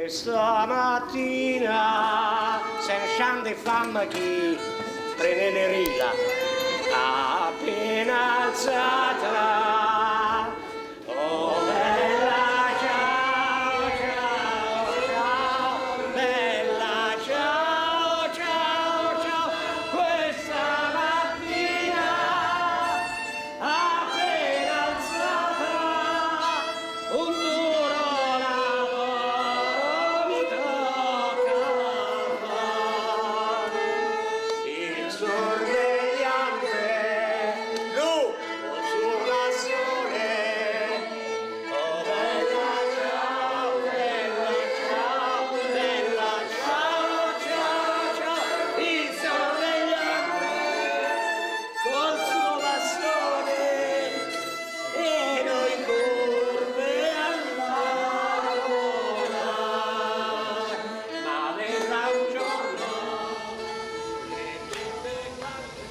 Questa mattina se ne scende fammi chi prende le rilla appena alzata. Oh bella ciao, ciao, ciao, bella ciao, ciao, ciao, questa mattina appena alzata, un duro lavoro mi tocca fare. Il sorvegliante, lui sulla sole. Oh bella ciao, bella ciao, bella ciao, ciao, ciao. Il sorvegliante col suo bastone e noi curve al lavorare. Ma verrà un giorno che tutte quante.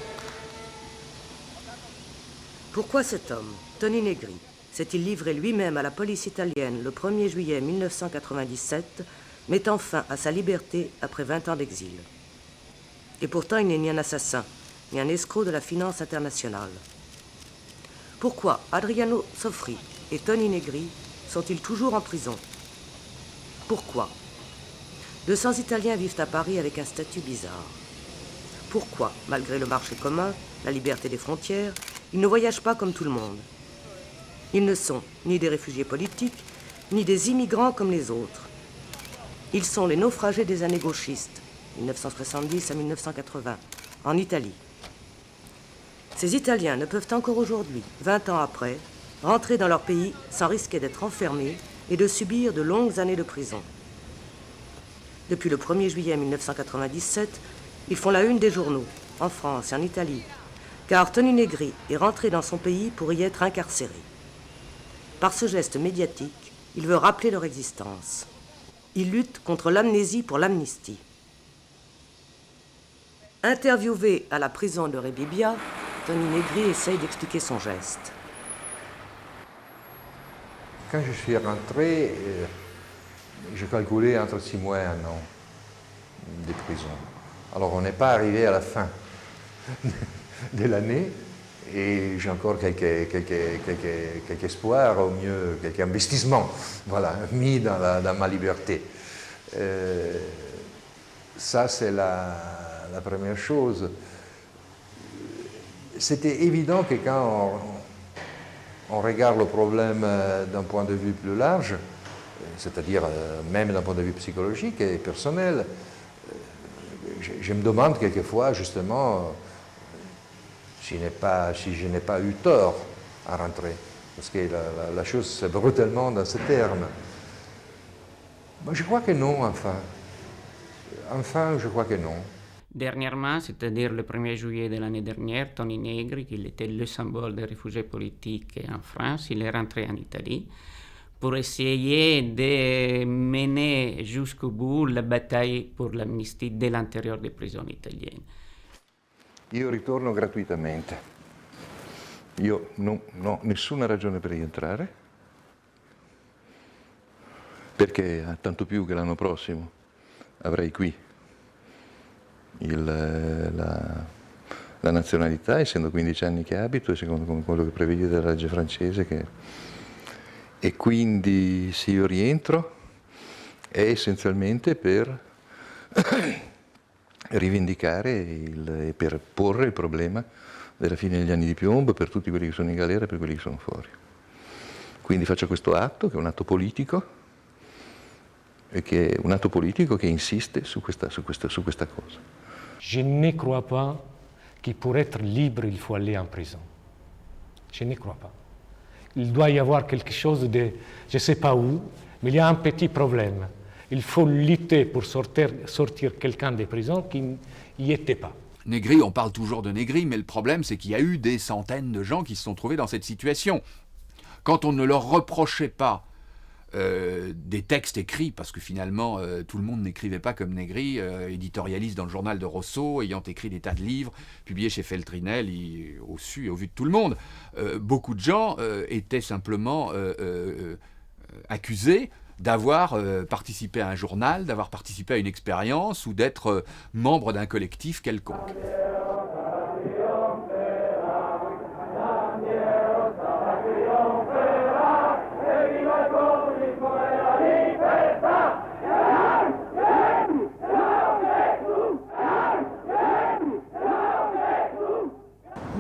Pourquoi cet homme, Tony Negri, s'est-il livré lui-même à la police italienne le 1er juillet 1997, mettant fin à sa liberté après 20 ans d'exil? Et pourtant, il n'est ni un assassin, ni un escroc de la finance internationale. Pourquoi Adriano Sofri et Tony Negri sont-ils toujours en prison? Pourquoi 200 Italiens vivent à Paris avec un statut bizarre. Pourquoi, malgré le marché commun, la liberté des frontières, ils ne voyagent pas comme tout le monde? Ils ne sont ni des réfugiés politiques, ni des immigrants comme les autres. Ils sont les naufragés des années gauchistes, 1970 à 1980, en Italie. Ces Italiens ne peuvent encore aujourd'hui, 20 ans après, rentrer dans leur pays sans risquer d'être enfermés et de subir de longues années de prison. Depuis le 1er juillet 1997, ils font la une des journaux, en France et en Italie, car Tony Negri est rentré dans son pays pour y être incarcéré. Par ce geste médiatique, il veut rappeler leur existence. Il lutte contre l'amnésie pour l'amnistie. Interviewé à la prison de Rebibbia, Tony Negri essaye d'expliquer son geste. Quand je suis rentré, je calculais entre 6 mois et 1 an de prison. Alors on n'est pas arrivé à la fin de l'année et j'ai encore quelques espoirs, au mieux quelques investissements, voilà, mis dans ma liberté. Ça c'est la première chose. C'était évident que quand on regarde le problème d'un point de vue plus large, c'est-à-dire même d'un point de vue psychologique et personnel, je me demande quelquefois justement si je n'ai pas eu tort à rentrer, parce que la chose c'est brutalement dans ce terme. Mais je crois que non, enfin. Enfin, je crois que non. Dernièrement, c'est-à-dire le 1er juillet de l'année dernière, Tony Negri, qui était le symbole des réfugiés politiques en France, il est rentré en Italie pour essayer de mener jusqu'au bout la bataille pour l'amnistie de l'intérieur des prisons italiennes. Io ritorno gratuitamente. Io non ho nessuna ragione per rientrare, perché tanto più che l'anno prossimo avrei qui la nazionalità, essendo 15 anni che abito, e secondo quello che prevede la legge francese, e quindi se io rientro è essenzialmente per rivendicare e per porre il problema della fine degli anni di piombo per tutti quelli che sono in galera e per quelli che sono fuori. Quindi faccio questo atto, che è un atto politico, e che è un atto politico che insiste su questa cosa. Je ne crois pas que pour être libre, il faut aller en prison. Je ne crois pas. Il doit y avoir quelque chose de, je ne sais pas où, mais il y a un petit problème. Il faut lutter pour sortir quelqu'un des prisons qui n'y était pas. Negri, on parle toujours de Negri, mais le problème c'est qu'il y a eu des centaines de gens qui se sont trouvés dans cette situation. Quand on ne leur reprochait pas des textes écrits, parce que finalement tout le monde n'écrivait pas comme Negri, éditorialiste dans le journal de Rosso, ayant écrit des tas de livres, publiés chez Feltrinel, au su et au vu de tout le monde, beaucoup de gens étaient simplement accusés d'avoir participé à un journal, d'avoir participé à une expérience ou d'être membre d'un collectif quelconque.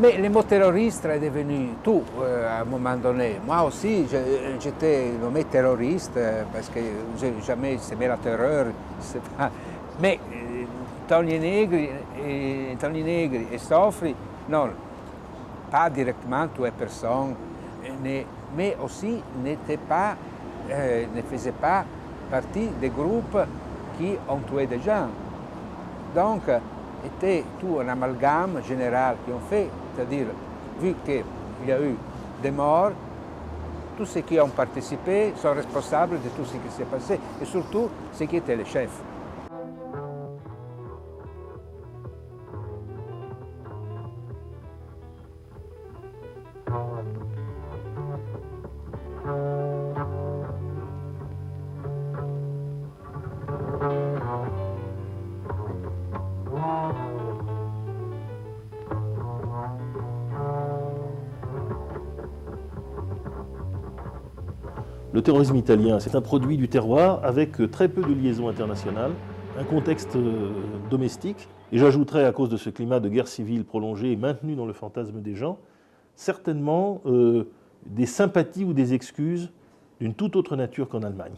Mais le mot terroriste est devenu tout à un moment donné. Moi aussi, j'étais nommé terroriste parce que j'ai jamais aimé la terreur. Pas. Mais Tony Negri et Sofri, non, pas directement tuer personne, mais aussi ne faisaient pas partie des groupes qui ont tué des gens. Donc, était tout un amalgame général qui ont fait, c'est-à-dire, vu qu'il y a eu des morts, tous ceux qui ont participé sont responsables de tout ce qui s'est passé, et surtout ceux qui étaient les chefs. Le terrorisme italien, c'est un produit du terroir avec très peu de liaisons internationales, un contexte domestique, et j'ajouterais à cause de ce climat de guerre civile prolongé et maintenu dans le fantasme des gens, certainement des sympathies ou des excuses d'une toute autre nature qu'en Allemagne.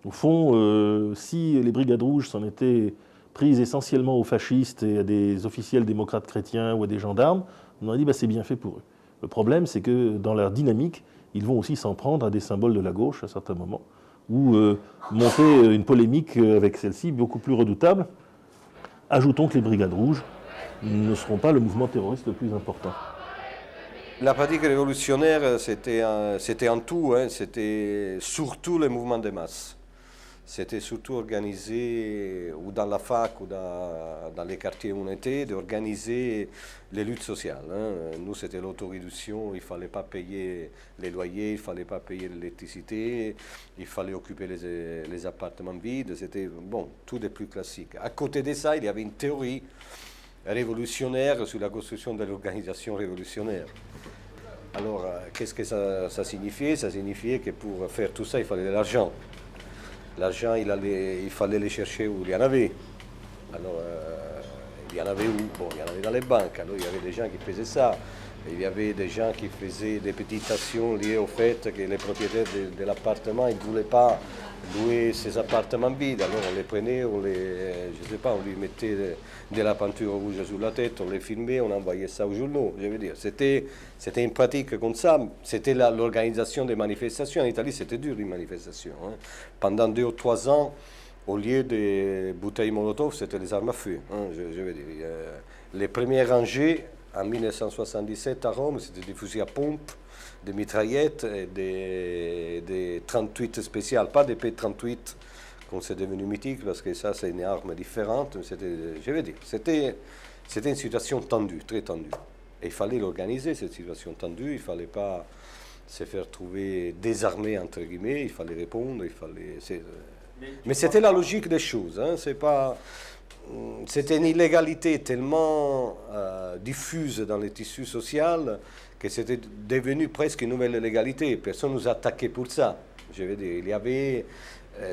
Au fond, si les Brigades Rouges s'en étaient prises essentiellement aux fascistes et à des officiels démocrates chrétiens ou à des gendarmes, on aurait dit c'est bien fait pour eux. Le problème, c'est que dans leur dynamique, ils vont aussi s'en prendre à des symboles de la gauche à certains moments, ou monter une polémique avec celle-ci beaucoup plus redoutable. Ajoutons que les Brigades Rouges ne seront pas le mouvement terroriste le plus important. La pratique révolutionnaire, c'était en tout, c'était surtout le mouvement de masse. C'était surtout organisé, ou dans la fac, ou dans les quartiers où on était, d'organiser les luttes sociales. Nous, c'était l'autoréduction, il ne fallait pas payer les loyers, il ne fallait pas payer l'électricité, il fallait occuper les appartements vides, c'était, bon, tout des plus classiques. À côté de ça, il y avait une théorie révolutionnaire sur la construction de l'organisation révolutionnaire. Alors, qu'est-ce que ça signifiait? Ça signifiait que pour faire tout ça, il fallait de l'argent. L'argent, il fallait le chercher où il y en avait. Alors, il y en avait où? Bon, il y en avait dans les banques. Alors, il y avait des gens qui faisaient ça. Il y avait des gens qui faisaient des petites actions liées au fait que les propriétaires de l'appartement, ils ne voulaient pas louer ces appartements vides. Alors, on les prenait, je sais pas, on lui mettait de la peinture rouge sur la tête, on les filmait, on envoyait ça aux journaux. Je veux dire, c'était une pratique comme ça. C'était l'organisation des manifestations. En Italie, c'était dur, les manifestations. Pendant 2 ou 3 ans, au lieu des bouteilles Molotov, c'était des armes à feu. Je veux dire, les premières rangées, en 1977 à Rome, c'était des fusils à pompe, des mitraillettes et des 38 spéciales, pas des P38 comme c'est devenu mythique, parce que ça c'est une arme différente. Je veux dire, c'était une situation tendue, très tendue. Et il fallait l'organiser, cette situation tendue, il ne fallait pas se faire trouver désarmé, entre guillemets, il fallait répondre, mais c'était la logique des choses, c'est pas... C'était une illégalité tellement diffuse dans le tissu social que c'était devenu presque une nouvelle légalité. Personne ne nous attaquait pour ça. Je veux dire, il y avait,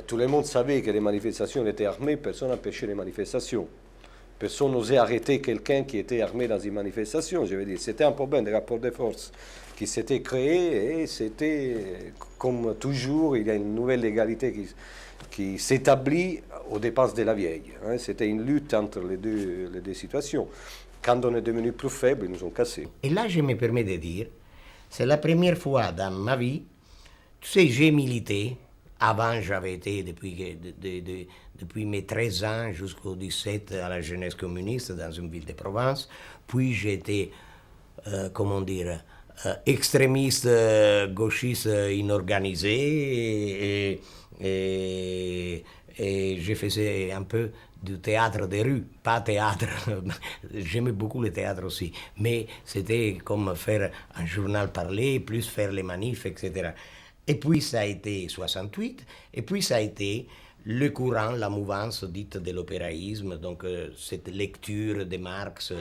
tout le monde savait que les manifestations étaient armées, personne n'empêchait les manifestations. Personne n'osait arrêter quelqu'un qui était armé dans une manifestation. Je veux dire, c'était un problème de rapport de force qui s'était créé et c'était, comme toujours, il y a une nouvelle légalité qui s'établit aux dépenses de la vieille. C'était une lutte entre les deux situations. Quand on est devenu plus faible, ils nous ont cassés. Et là, je me permets de dire, c'est la première fois dans ma vie, tu sais, j'ai milité. Avant, j'avais été, depuis mes 13 ans jusqu'aux 17 à la jeunesse communiste dans une ville de province. Puis j'étais, extrémiste, gauchiste inorganisé. Et je faisais un peu du théâtre de rue, pas théâtre, j'aimais beaucoup le théâtre aussi, mais c'était comme faire un journal parlé, plus faire les manifs, etc. Et puis ça a été 68, et puis ça a été le courant, la mouvance dite de l'opéraïsme, donc cette lecture de Marx.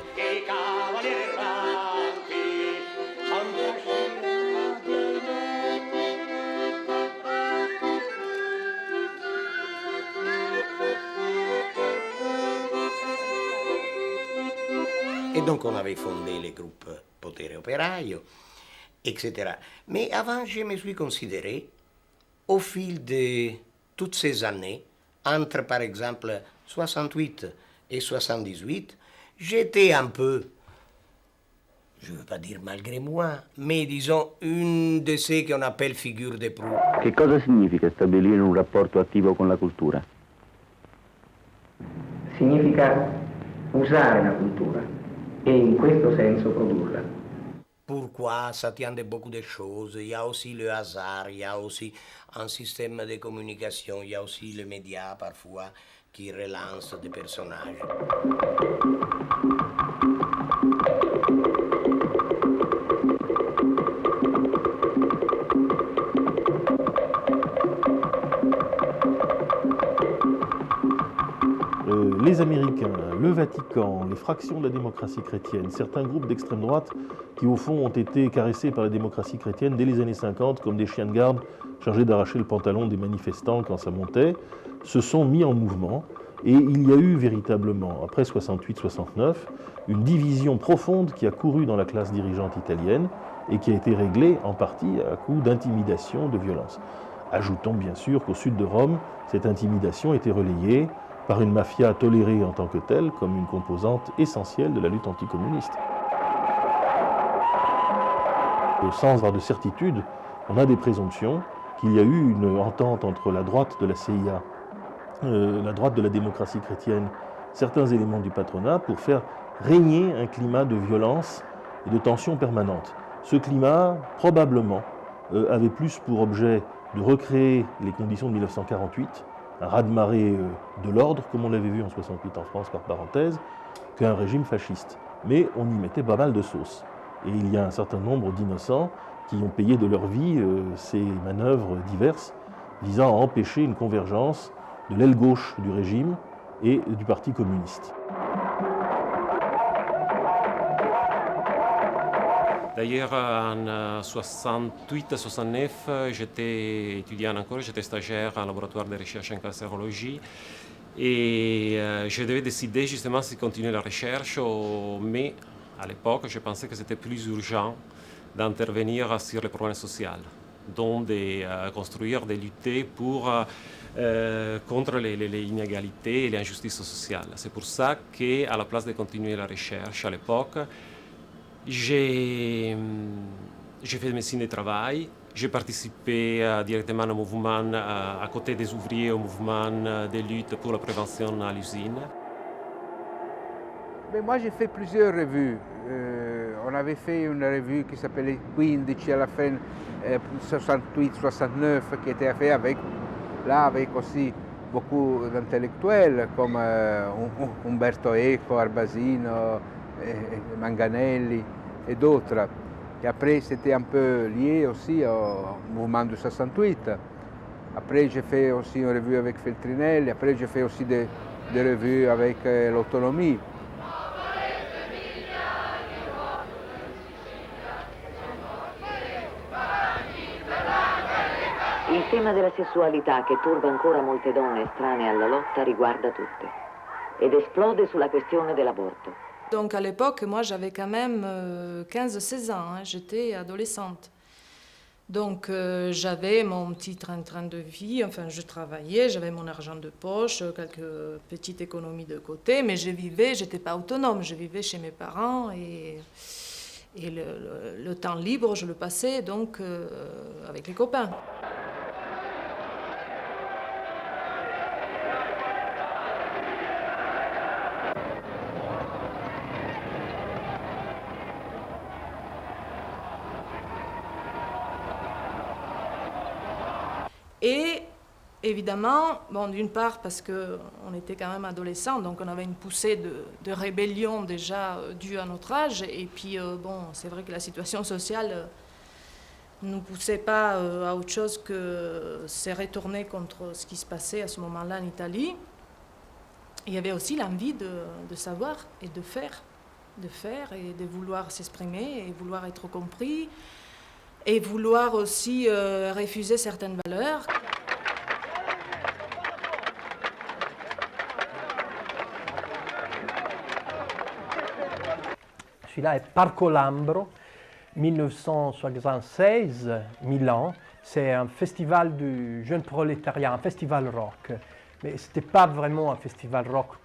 Et donc on avait fondé le groupe Potere Operaio, etc. Mais avant, je me suis considéré, au fil de toutes ces années, entre par exemple 68 et 78, j'étais un peu, je ne veux pas dire malgré moi, mais disons une de ces qu'on appelle figure de proue. Che cosa significa stabilire un rapporto attivo con la cultura? Significa usare la cultura e in questo senso produrla. Pourquoi ça tient de beaucoup de choses. Il y a aussi le hasard, il y a aussi un système de communication, il y a aussi les médias parfois qui relancent des personnages. Les Américains, le Vatican, les fractions de la démocratie chrétienne, certains groupes d'extrême droite qui au fond ont été caressés par la démocratie chrétienne dès les années 50 comme des chiens de garde chargés d'arracher le pantalon des manifestants quand ça montait, se sont mis en mouvement et il y a eu véritablement, après 68-69, une division profonde qui a couru dans la classe dirigeante italienne et qui a été réglée en partie à coup d'intimidation, de violence. Ajoutons bien sûr qu'au sud de Rome, cette intimidation était relayée par une mafia tolérée en tant que telle comme une composante essentielle de la lutte anticommuniste. Sans avoir de certitude, on a des présomptions qu'il y a eu une entente entre la droite de la CIA, la droite de la démocratie chrétienne, certains éléments du patronat pour faire régner un climat de violence et de tension permanente. Ce climat, probablement, avait plus pour objet de recréer les conditions de 1948, un raz-de-marée de l'ordre, comme on l'avait vu en 68 en France par parenthèse, qu'un régime fasciste. Mais on y mettait pas mal de sauce. Et il y a un certain nombre d'innocents qui ont payé de leur vie ces manœuvres diverses visant à empêcher une convergence de l'aile gauche du régime et du Parti communiste. D'ailleurs, en 68-69, j'étais étudiant encore, j'étais stagiaire en laboratoire de recherche en cancérologie et je devais décider justement si continuer la recherche, mais à l'époque, je pensais que c'était plus urgent d'intervenir sur les problèmes sociaux, donc de construire, de lutter contre les inégalités et les injustices sociales. C'est pour ça qu'à la place de continuer la recherche à l'époque, j'ai fait médecine de travail, j'ai participé directement au mouvement, à côté des ouvriers, au mouvement de lutte pour la prévention à l'usine. Mais moi j'ai fait plusieurs revues. On avait fait une revue qui s'appelait 15 à la fin 68-69 qui était faite avec aussi beaucoup d'intellectuels comme Umberto Eco, Arbasino, Manganelli et d'autres. Et après, c'était un peu lié aussi au mouvement du 68. Après, j'ai fait aussi une revue avec Feltrinelli. Après, j'ai fait aussi des revues avec l'autonomie. Il tema della sessualità che turba ancora molte donne estranee alla lotta riguarda tutte ed esplode sulla questione dell'aborto. Donc à l'époque, moi j'avais quand même 15-16 ans, hein, j'étais adolescente. Donc j'avais mon petit train de vie, enfin je travaillais, j'avais mon argent de poche, quelques petites économies de côté, mais je vivais, j'étais pas autonome, je vivais chez mes parents et le temps libre je le passais donc avec les copains. Et évidemment, bon, d'une part parce qu'on était quand même adolescents, donc on avait une poussée de rébellion déjà due à notre âge, et puis bon, c'est vrai que la situation sociale ne nous poussait pas à autre chose que se retourner contre ce qui se passait à ce moment-là en Italie. Il y avait aussi l'envie de savoir et de faire et de vouloir s'exprimer et vouloir être compris et vouloir aussi refuser certaines valeurs. Celui-là est Parco Lambro, 1976, Milan. C'est un festival du jeune prolétariat, un festival rock. Mais ce n'était pas vraiment un festival rock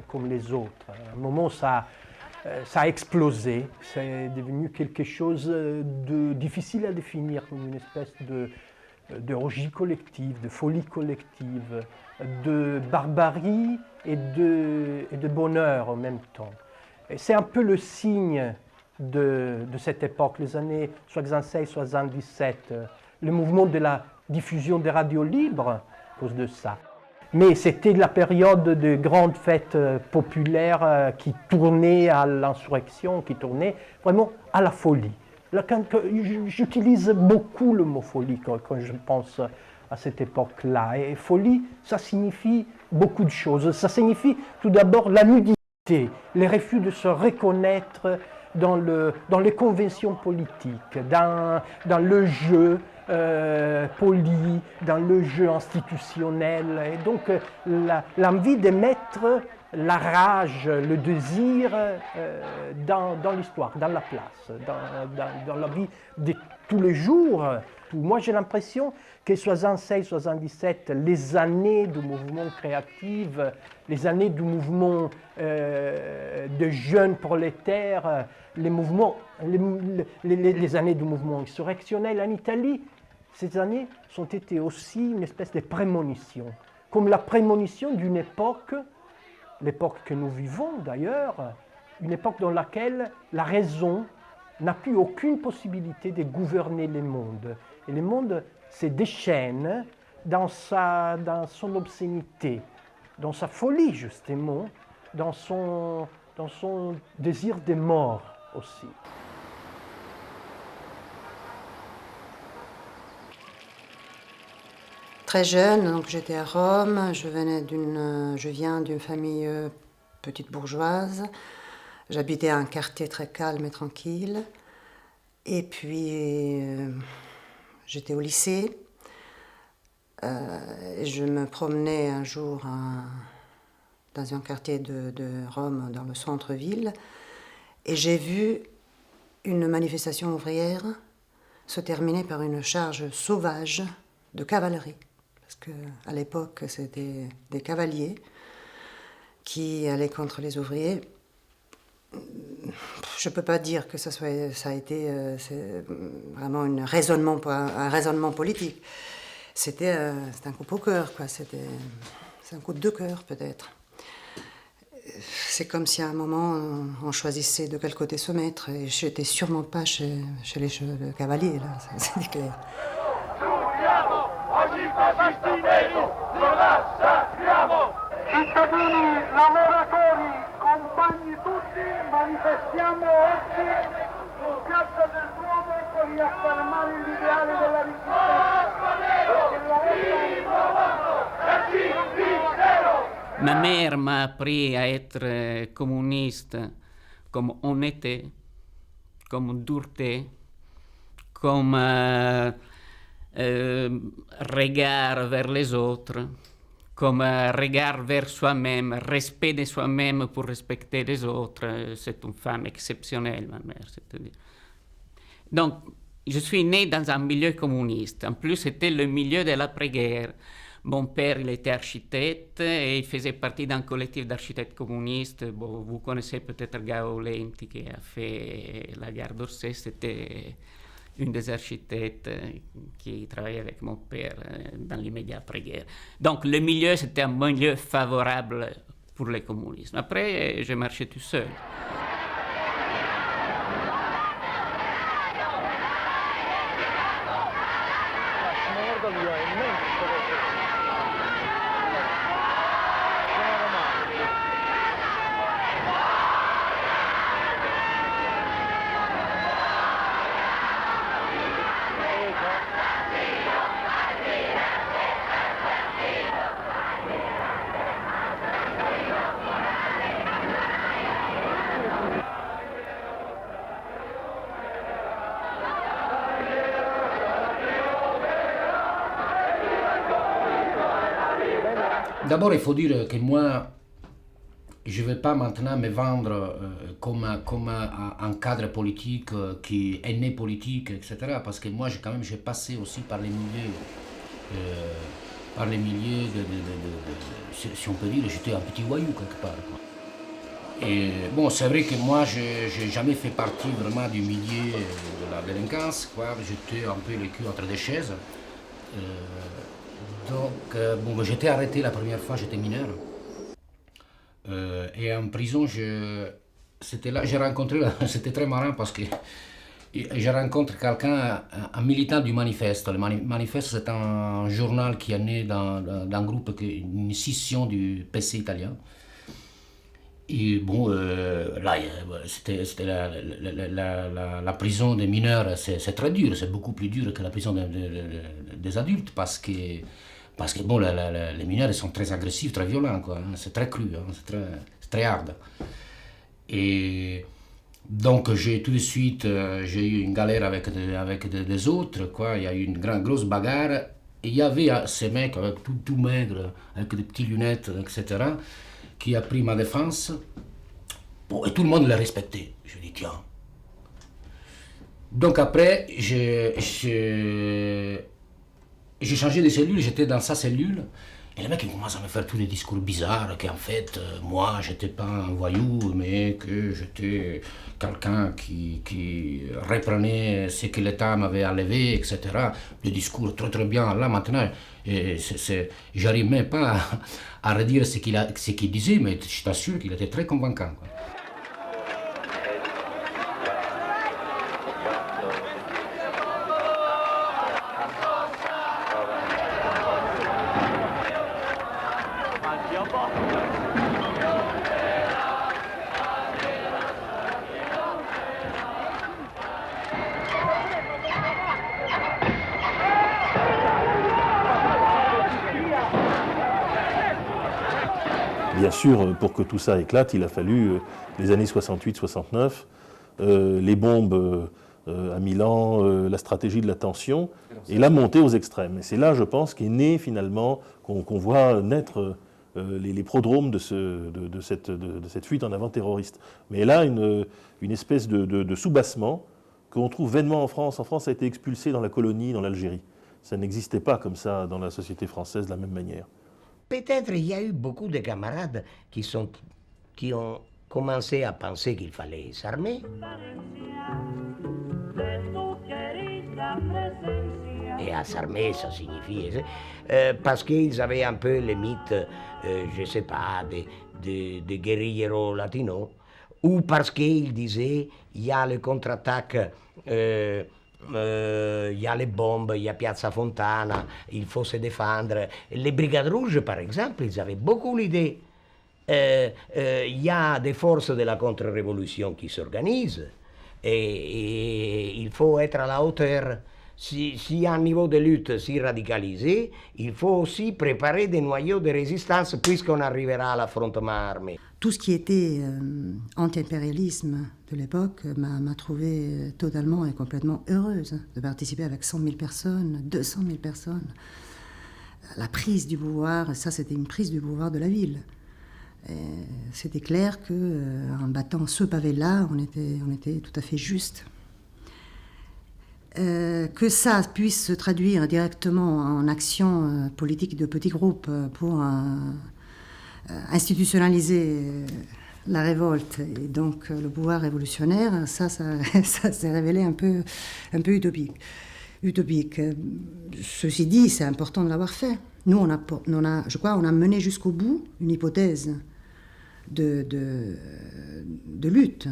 comme les autres. À un moment, ça a explosé. C'est devenu quelque chose de difficile à définir, comme une espèce d'orgie collective, de folie collective, de barbarie et de bonheur en même temps. Et c'est un peu le signe de cette époque, les années 76-77, le mouvement de la diffusion des radios libres à cause de ça. Mais c'était la période de grandes fêtes populaires qui tournaient à l'insurrection, qui tournaient vraiment à la folie. J'utilise beaucoup le mot folie quand je pense à cette époque-là. Et folie, ça signifie beaucoup de choses. Ça signifie tout d'abord la nudité, les refus de se reconnaître dans les conventions politiques, dans le jeu poli, dans le jeu institutionnel. Et donc l'envie de mettre la rage, le désir dans l'histoire, dans la place, dans la vie de tous les jours. Moi, j'ai l'impression que 76-77, les années du mouvement créatif, les années du mouvement de jeunes prolétaires, les années du mouvement insurrectionnel en Italie, ces années ont été aussi une espèce de prémonition, comme la prémonition d'une époque, l'époque que nous vivons d'ailleurs, une époque dans laquelle la raison n'a plus aucune possibilité de gouverner le monde. Et le monde se déchaîne dans son obscénité, dans sa folie justement, dans son désir de mort aussi. Très jeune, donc j'étais à Rome, je viens d'une famille petite bourgeoise, j'habitais un quartier très calme et tranquille, et puis j'étais au lycée, je me promenais un jour dans un quartier de Rome, dans le centre-ville, et j'ai vu une manifestation ouvrière se terminer par une charge sauvage de cavalerie. Parce qu'à l'époque, c'était des cavaliers qui allaient contre les ouvriers. Je ne peux pas dire que ça a été vraiment un raisonnement politique. C'était un coup au cœur, quoi. C'est un coup de cœur, peut-être. C'est comme si à un moment, on choisissait de quel côté se mettre. Et je n'étais sûrement pas chez les cavaliers, là, c'est clair. Cittadini, lavoratori, compagni tutti, manifestiamo oggi in piazza del Duomo per riaffermare l'ideale della resistenza. Ma mère m'a appris à être communiste comme honnêteté, comme dureté, comme regard vers les autres, comme regard vers soi-même, respect de soi-même pour respecter les autres. C'est une femme exceptionnelle, ma mère. C'est-à-dire. Donc, je suis né dans un milieu communiste. En plus, c'était le milieu de l'après-guerre. Mon père, il était architecte et il faisait partie d'un collectif d'architectes communistes. Bon, vous connaissez peut-être Gao Lenti qui a fait la gare d'Orsay. C'était une des architectes qui travaillait avec mon père dans l'immédiat après-guerre. Donc le milieu, c'était un milieu favorable pour le communisme. Après, j'ai marché tout seul. D'abord, il faut dire que moi, je ne vais pas maintenant me vendre comme un cadre politique qui est né politique, etc. Parce que moi, j'ai passé aussi par les milieux, si on peut dire, j'étais un petit voyou quelque part, quoi. Et bon, c'est vrai que moi, je n'ai jamais fait partie vraiment du milieu de la délinquance, quoi. J'étais un peu le cul entre des chaises. Bon, j'étais arrêté la première fois, j'étais mineur. Et en prison, c'était là, j'ai rencontré, c'était très marrant parce que j'ai rencontré quelqu'un, un militant du Manifeste. Le Manifeste, c'est un journal qui est né d'un groupe, une scission du PC italien. Et bon, là, c'était la prison des mineurs, c'est très dur, c'est beaucoup plus dur que la prison des adultes parce que bon, les mineurs ils sont très agressifs, très violents, quoi, hein, c'est très cru, hein, c'est très hard. Et donc tout de suite, j'ai eu une galère avec des autres, quoi. Il y a eu une grosse bagarre. Et il y avait ces mecs avec tout maigre, avec des petites lunettes, etc., qui a pris ma défense. Bon, et tout le monde l'a respecté. Je dis tiens. Donc après, j'ai changé de cellule, j'étais dans sa cellule. Et le mec il commence à me faire tous des discours bizarres, qu'en fait, moi, j'étais pas un voyou, mais que j'étais quelqu'un qui reprenait ce que l'État m'avait enlevé, etc. Des discours très très bien. Là, maintenant, j'arrive même pas à redire ce qu'il disait, mais je t'assure qu'il était très convaincant, quoi. Bien sûr, pour que tout ça éclate, il a fallu les années 68-69, les bombes à Milan, la stratégie de la tension, et la montée aux extrêmes. Et c'est là, je pense, qu'est né finalement, qu'on voit naître les prodromes de cette fuite en avant terroriste. Mais là, une espèce de soubassement qu'on trouve vainement en France. En France, ça a été expulsé dans la colonie, dans l'Algérie. Ça n'existait pas comme ça dans la société française de la même manière. Peut-être il y a eu beaucoup de camarades qui ont commencé à penser qu'il fallait s'armer. Et à s'armer, ça signifie... parce qu'ils avaient un peu le mythe, je ne sais pas, de guerrilleros latinos, ou parce qu'ils disaient il y a le contre-attaque... il y a les bombes, il y a Piazza Fontana, il faut se défendre. Les Brigades Rouges, par exemple, ils avaient beaucoup l'idée. Il y a des forces de la contre-révolution qui s'organisent et il faut être à la hauteur. Si un niveau de lutte si radicalisé, il faut aussi préparer des noyaux de résistance puisqu'on arrivera à l'affrontement armé. Tout ce qui était anti-impérialisme de l'époque m'a trouvée totalement et complètement heureuse de participer avec 100 000 personnes, 200 000 personnes. La prise du pouvoir, ça c'était une prise du pouvoir de la ville. C'était clair qu'en battant ce pavé-là, on était tout à fait juste. Que ça puisse se traduire directement en action politique de petits groupes pour institutionnaliser la révolte et donc le pouvoir révolutionnaire, ça s'est révélé un peu utopique. Ceci dit, c'est important de l'avoir fait. Nous, je crois, on a mené jusqu'au bout une hypothèse de lutte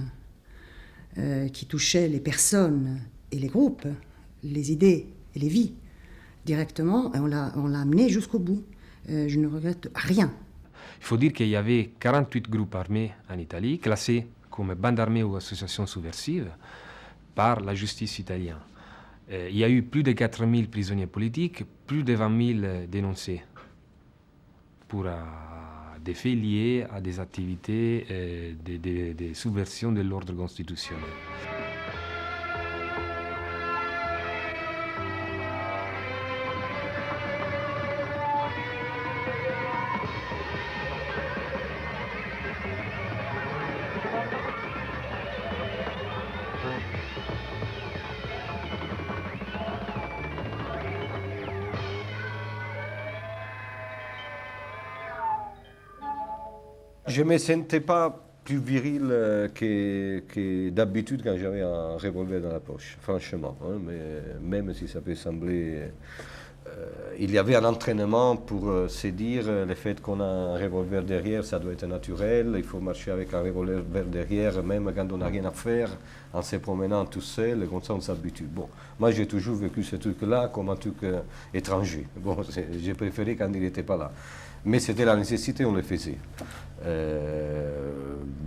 qui touchait les personnes et les groupes, les idées et les vies directement, et on l'a amené jusqu'au bout. Je ne regrette rien. Il faut dire qu'il y avait 48 groupes armés en Italie, classés comme bandes armées ou associations subversives par la justice italienne. Il y a eu plus de 4000 prisonniers politiques, plus de 20 000 dénoncés pour des faits liés à des activités de subversion de l'ordre constitutionnel. Je ne me sentais pas plus viril que d'habitude quand j'avais un revolver dans la poche, franchement. Hein, mais même si ça peut sembler... il y avait un entraînement pour se dire le fait qu'on a un revolver derrière, ça doit être naturel, il faut marcher avec un revolver derrière, même quand on n'a rien à faire, en se promenant tout seul, et comme ça on s'habitue. Bon, moi j'ai toujours vécu ce truc-là comme un truc étranger. Bon, j'ai préféré quand il n'était pas là. Mais c'était la nécessité, on le faisait.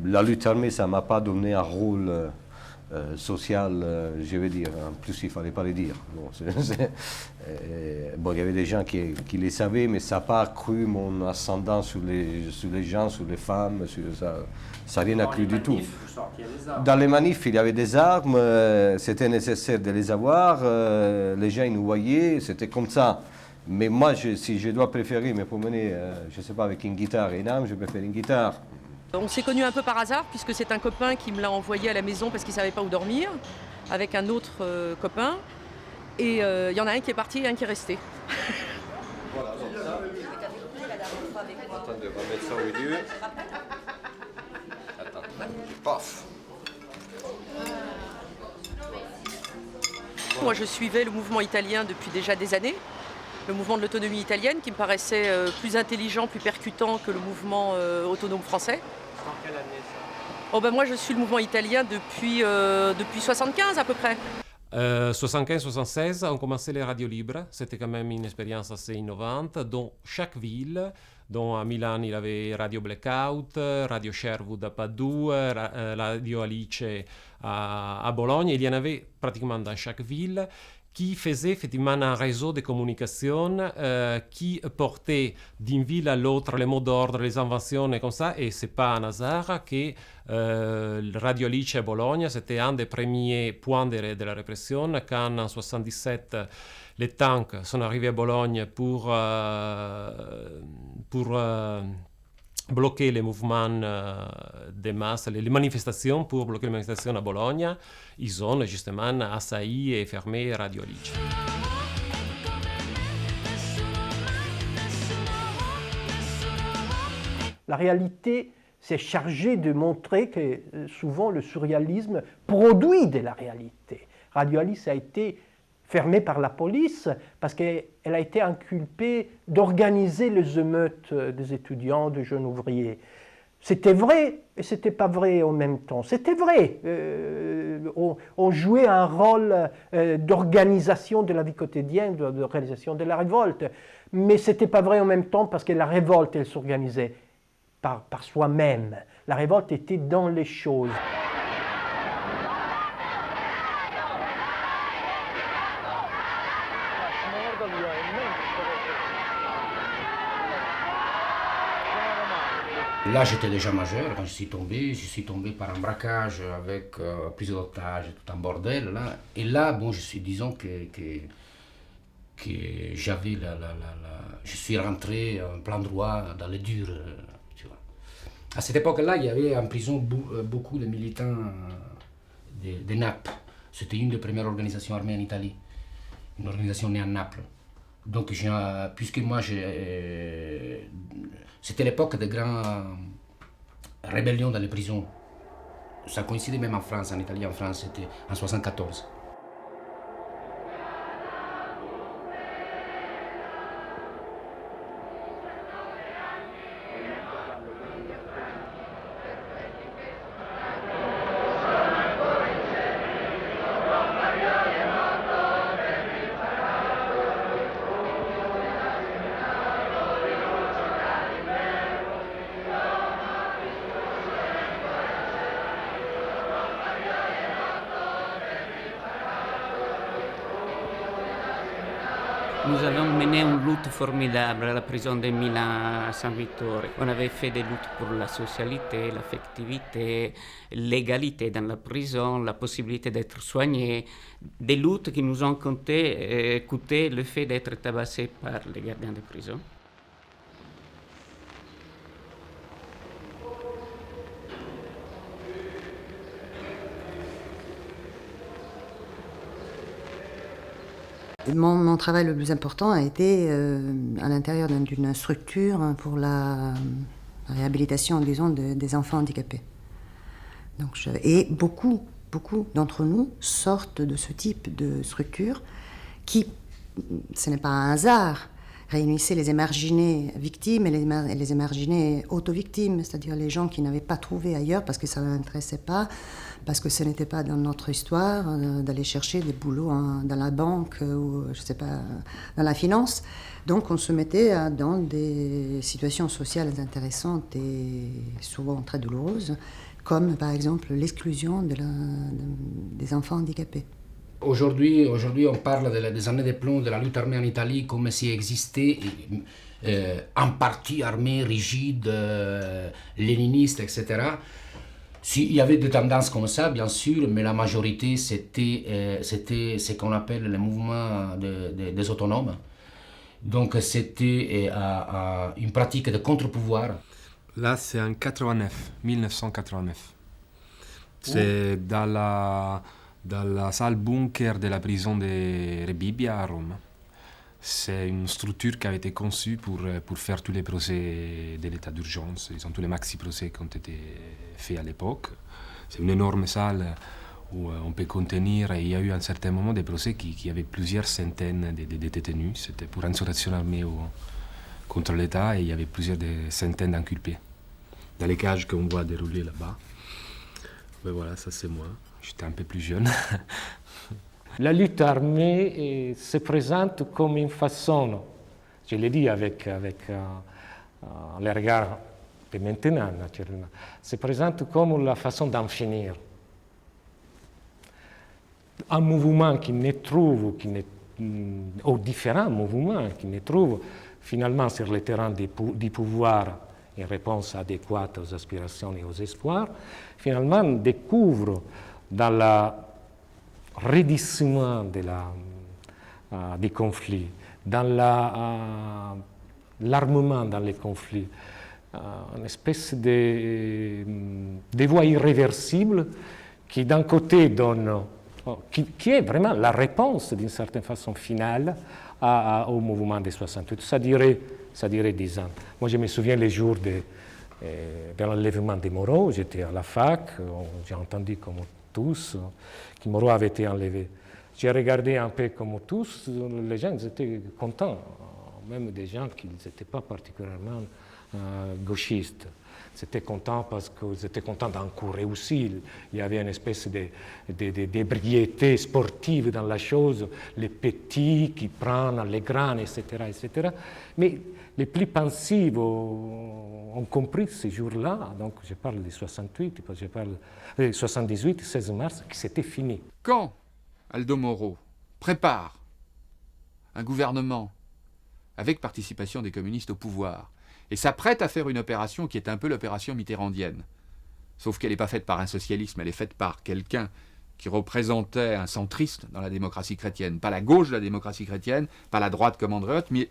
La lutte armée, ça ne m'a pas donné un rôle social, je veux dire. En plus, il ne fallait pas le dire. Bon, bon, il y avait des gens qui le savaient, mais ça n'a pas accru mon ascendant sur les gens, sur les femmes. Ça n'a rien accru du tout. Dans les manifs, il y avait des armes, c'était nécessaire de les avoir. Les gens, ils nous voyaient, c'était comme ça. Mais moi, si je dois préférer me promener, je ne sais pas, avec une guitare et une arme, je préfère une guitare. On s'est connus un peu par hasard, puisque c'est un copain qui me l'a envoyé à la maison parce qu'il ne savait pas où dormir, avec un autre copain. Et il y en a un qui est parti et un qui est resté. Voilà, donc ça. Attendez, on va mettre ça au milieu. Attends, paf. Moi, je suivais le mouvement italien depuis déjà des années. Le mouvement de l'autonomie italienne qui me paraissait plus intelligent, plus percutant que le mouvement autonome français. En quelle année ça? Oh ben moi je suis le mouvement italien depuis 75 à peu près. 75-76, on commençait les radios libres. C'était quand même une expérience assez innovante dans chaque ville. Donc à Milan, il y avait Radio Blackout, Radio Sherwood à Padoue, Radio Alice à Bologne. Il y en avait pratiquement dans chaque ville, qui faisait effectivement un réseau de communication qui portait d'une ville à l'autre les mots d'ordre, les inventions et comme ça. Et ce n'est pas un hasard que Radio Alice à Bologne, c'était un des premiers points de la répression quand en 1977 les tanks sont arrivés à Bologne pour bloquer les mouvements de masse, les manifestations, pour bloquer les manifestations à Bologne. Ils ont justement assailli et fermé Radio Alice. La réalité s'est chargée de montrer que souvent le surréalisme produit de la réalité. Radio Alice a été fermée par la police parce qu'elle a été inculpée d'organiser les émeutes des étudiants, des jeunes ouvriers. C'était vrai et c'était pas vrai en même temps. C'était vrai. On jouait un rôle d'organisation de la vie quotidienne, de réalisation de la révolte. Mais c'était pas vrai en même temps parce que la révolte, elle s'organisait par soi-même. La révolte était dans les choses. Là, j'étais déjà majeur quand je suis tombé par un braquage avec prise d'otages, tout un bordel. Là. Et là, bon, disons que j'avais je suis rentré en plein droit dans le dur, tu vois. À cette époque-là, il y avait en prison beaucoup de militants de Naples. C'était une des premières organisations armées en Italie, une organisation née à Naples. Donc, puisque moi, c'était l'époque des grandes rébellions dans les prisons. Ça coïncidait même en France, en Italie, en France, c'était en 1974. Nous avons mené une lutte formidable à la prison de Milan à San Vittore. On avait fait des luttes pour la socialité, l'affectivité, l'égalité dans la prison, la possibilité d'être soigné. Des luttes qui nous ont coûté le fait d'être tabassés par les gardiens de prison. Mon travail le plus important a été à l'intérieur d'une structure pour la la réhabilitation, disons, des enfants handicapés. Donc, et beaucoup d'entre nous sortent de ce type de structure qui, ce n'est pas un hasard, réunissait les émarginés victimes et les émarginés auto-victimes, c'est-à-dire les gens qui n'avaient pas trouvé ailleurs parce que ça ne l'intéressait pas, parce que ce n'était pas dans notre histoire d'aller chercher des boulots dans la banque ou, je sais pas, dans la finance. Donc on se mettait dans des situations sociales intéressantes et souvent très douloureuses, comme par exemple l'exclusion des enfants handicapés. Aujourd'hui, on parle des années de plomb de la lutte armée en Italie comme s'il existait un parti armé rigide, léniniste, etc. Il y avait des tendances comme ça, bien sûr, mais la majorité, c'était ce qu'on appelle le mouvement des autonomes. Donc c'était une pratique de contre-pouvoir. Là, c'est en 1989. C'est dans la salle bunker de la prison de Rebibbia à Rome. C'est une structure qui avait été conçue pour faire tous les procès de l'état d'urgence, ils ont tous les maxi-procès qui ont été faits à l'époque. C'est une énorme salle où on peut contenir, et il y a eu à un certain moment des procès qui avaient plusieurs centaines de détenus. C'était pour insurrection armée contre l'État, et il y avait plusieurs centaines d'inculpés. Dans les cages qu'on voit dérouler là-bas. Mais voilà, ça c'est moi. J'étais un peu plus jeune. La lutte armée se présente comme une façon, je l'ai dit avec le regard de maintenant, naturellement, se présente comme la façon d'en finir. Un mouvement qui ne trouve, ou différents mouvements qui ne trouvent finalement sur le terrain du pouvoir une réponse adéquate aux aspirations et aux espoirs, finalement découvre dans le raidissement des conflits, dans l'armement dans les conflits, une espèce de voie irréversible qui d'un côté donne, qui est vraiment la réponse d'une certaine façon finale au mouvement des 68. Ça dirait 10 ans. Moi je me souviens les jours de l'enlèvement de Moreau, j'étais à la fac, j'ai entendu comme tous que Moreau avait été enlevé. J'ai regardé un peu comme tous, les gens étaient contents, même des gens qui n'étaient pas particulièrement gauchistes. Ils étaient contents parce qu'ils étaient contents d'un coup réussi. Il y avait une espèce d'ébriété sportive dans la chose, les petits qui prennent les grands, etc., etc. Mais les plus pensifs ont compris ces jours-là, donc je parle des 68, je parle des 78, 16 mars, que c'était fini. Quand Aldo Moro prépare un gouvernement avec participation des communistes au pouvoir et s'apprête à faire une opération qui est un peu l'opération mitterrandienne, sauf qu'elle n'est pas faite par un socialisme, elle est faite par quelqu'un qui représentait un centriste dans la démocratie chrétienne, pas la gauche de la démocratie chrétienne, pas la droite comme Andréotte, mais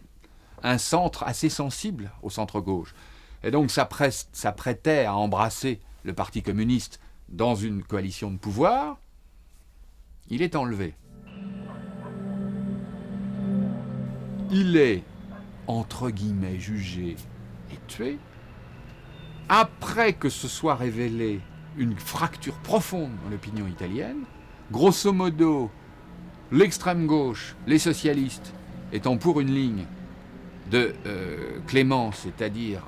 un centre assez sensible au centre-gauche. Et donc s'apprêtait à embrasser le Parti communiste dans une coalition de pouvoir. Il est enlevé. Il est, entre guillemets, jugé et tué après que se soit révélée une fracture profonde dans l'opinion italienne. Grosso modo, l'extrême gauche, les socialistes, étant pour une ligne de clémence, c'est-à-dire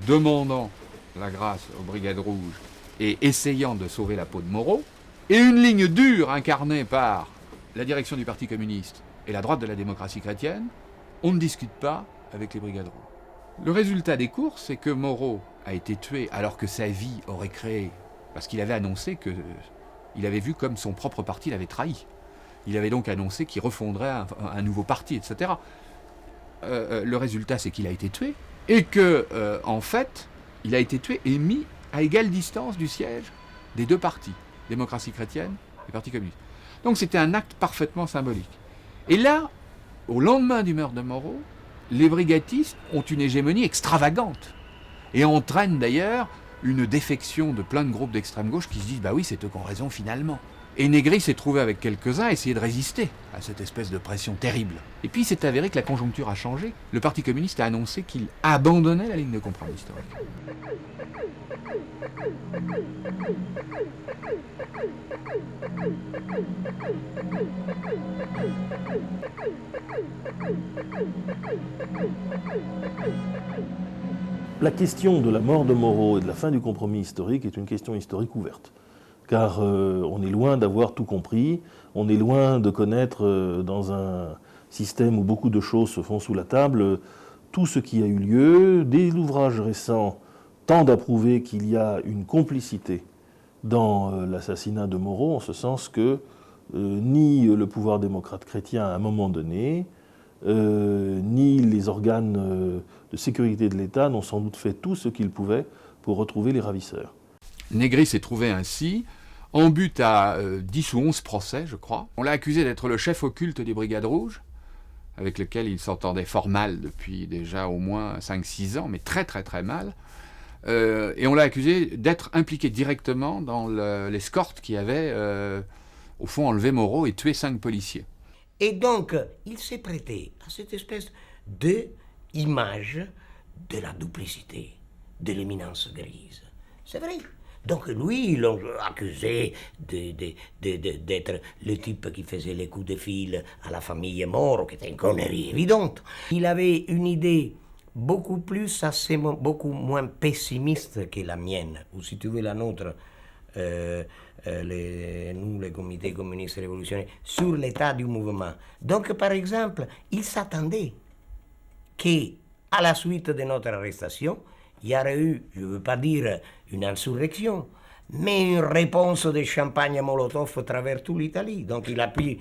demandant la grâce aux Brigades Rouges et essayant de sauver la peau de Moro, et une ligne dure incarnée par la direction du Parti communiste et la droite de la démocratie chrétienne, on ne discute pas avec les Brigades Rouges. Le résultat des courses, c'est que Moro a été tué alors que sa vie aurait créé, parce qu'il avait annoncé qu'il avait vu comme son propre parti l'avait trahi. Il avait donc annoncé qu'il refondrait un nouveau parti, etc. Le résultat, c'est qu'il a été tué, et que, en fait, il a été tué et mis à égale distance du siège des deux partis, démocratie chrétienne et Parti communiste. Donc c'était un acte parfaitement symbolique. Et là, au lendemain du meurtre de Moro, les brigatistes ont une hégémonie extravagante et entraînent d'ailleurs une défection de plein de groupes d'extrême gauche qui se disent « bah oui, c'est eux qui ont raison finalement ». Et Negri s'est trouvé avec quelques-uns à essayer de résister à cette espèce de pression terrible. Et puis il s'est avéré que la conjoncture a changé. Le Parti communiste a annoncé qu'il abandonnait la ligne de compromis historique. La question de la mort de Moro et de la fin du compromis historique est une question historique ouverte. Car on est loin d'avoir tout compris, on est loin de connaître dans un système où beaucoup de choses se font sous la table tout ce qui a eu lieu. Des ouvrages récents tendent à prouver qu'il y a une complicité dans l'assassinat de Moro, en ce sens que ni le pouvoir démocrate chrétien à un moment donné, ni les organes de sécurité de l'État n'ont sans doute fait tout ce qu'ils pouvaient pour retrouver les ravisseurs. Negri s'est trouvé ainsi, en but à 10 ou 11 procès, je crois. On l'a accusé d'être le chef occulte des Brigades Rouges, avec lequel il s'entendait fort mal depuis déjà au moins 5-6 ans, mais très très très mal. Et on l'a accusé d'être impliqué directement dans l'escorte qui avait, au fond, enlevé Moro et tué 5 policiers. Et donc, il s'est prêté à cette espèce d'image de la duplicité, de l'éminence grise. C'est vrai. Donc lui, ils l'ont accusé d'être le type qui faisait les coups de fil à la famille Moro, qui était une connerie évidente. Il avait une idée beaucoup moins pessimiste que la mienne, ou si tu veux la nôtre, nous, les comités communistes révolutionnaires, sur l'état du mouvement. Donc, par exemple, il s'attendait qu'à la suite de notre arrestation, il y aurait eu, je ne veux pas dire une insurrection, mais une réponse de champagne Molotov à travers toute l'Italie. Donc il a pris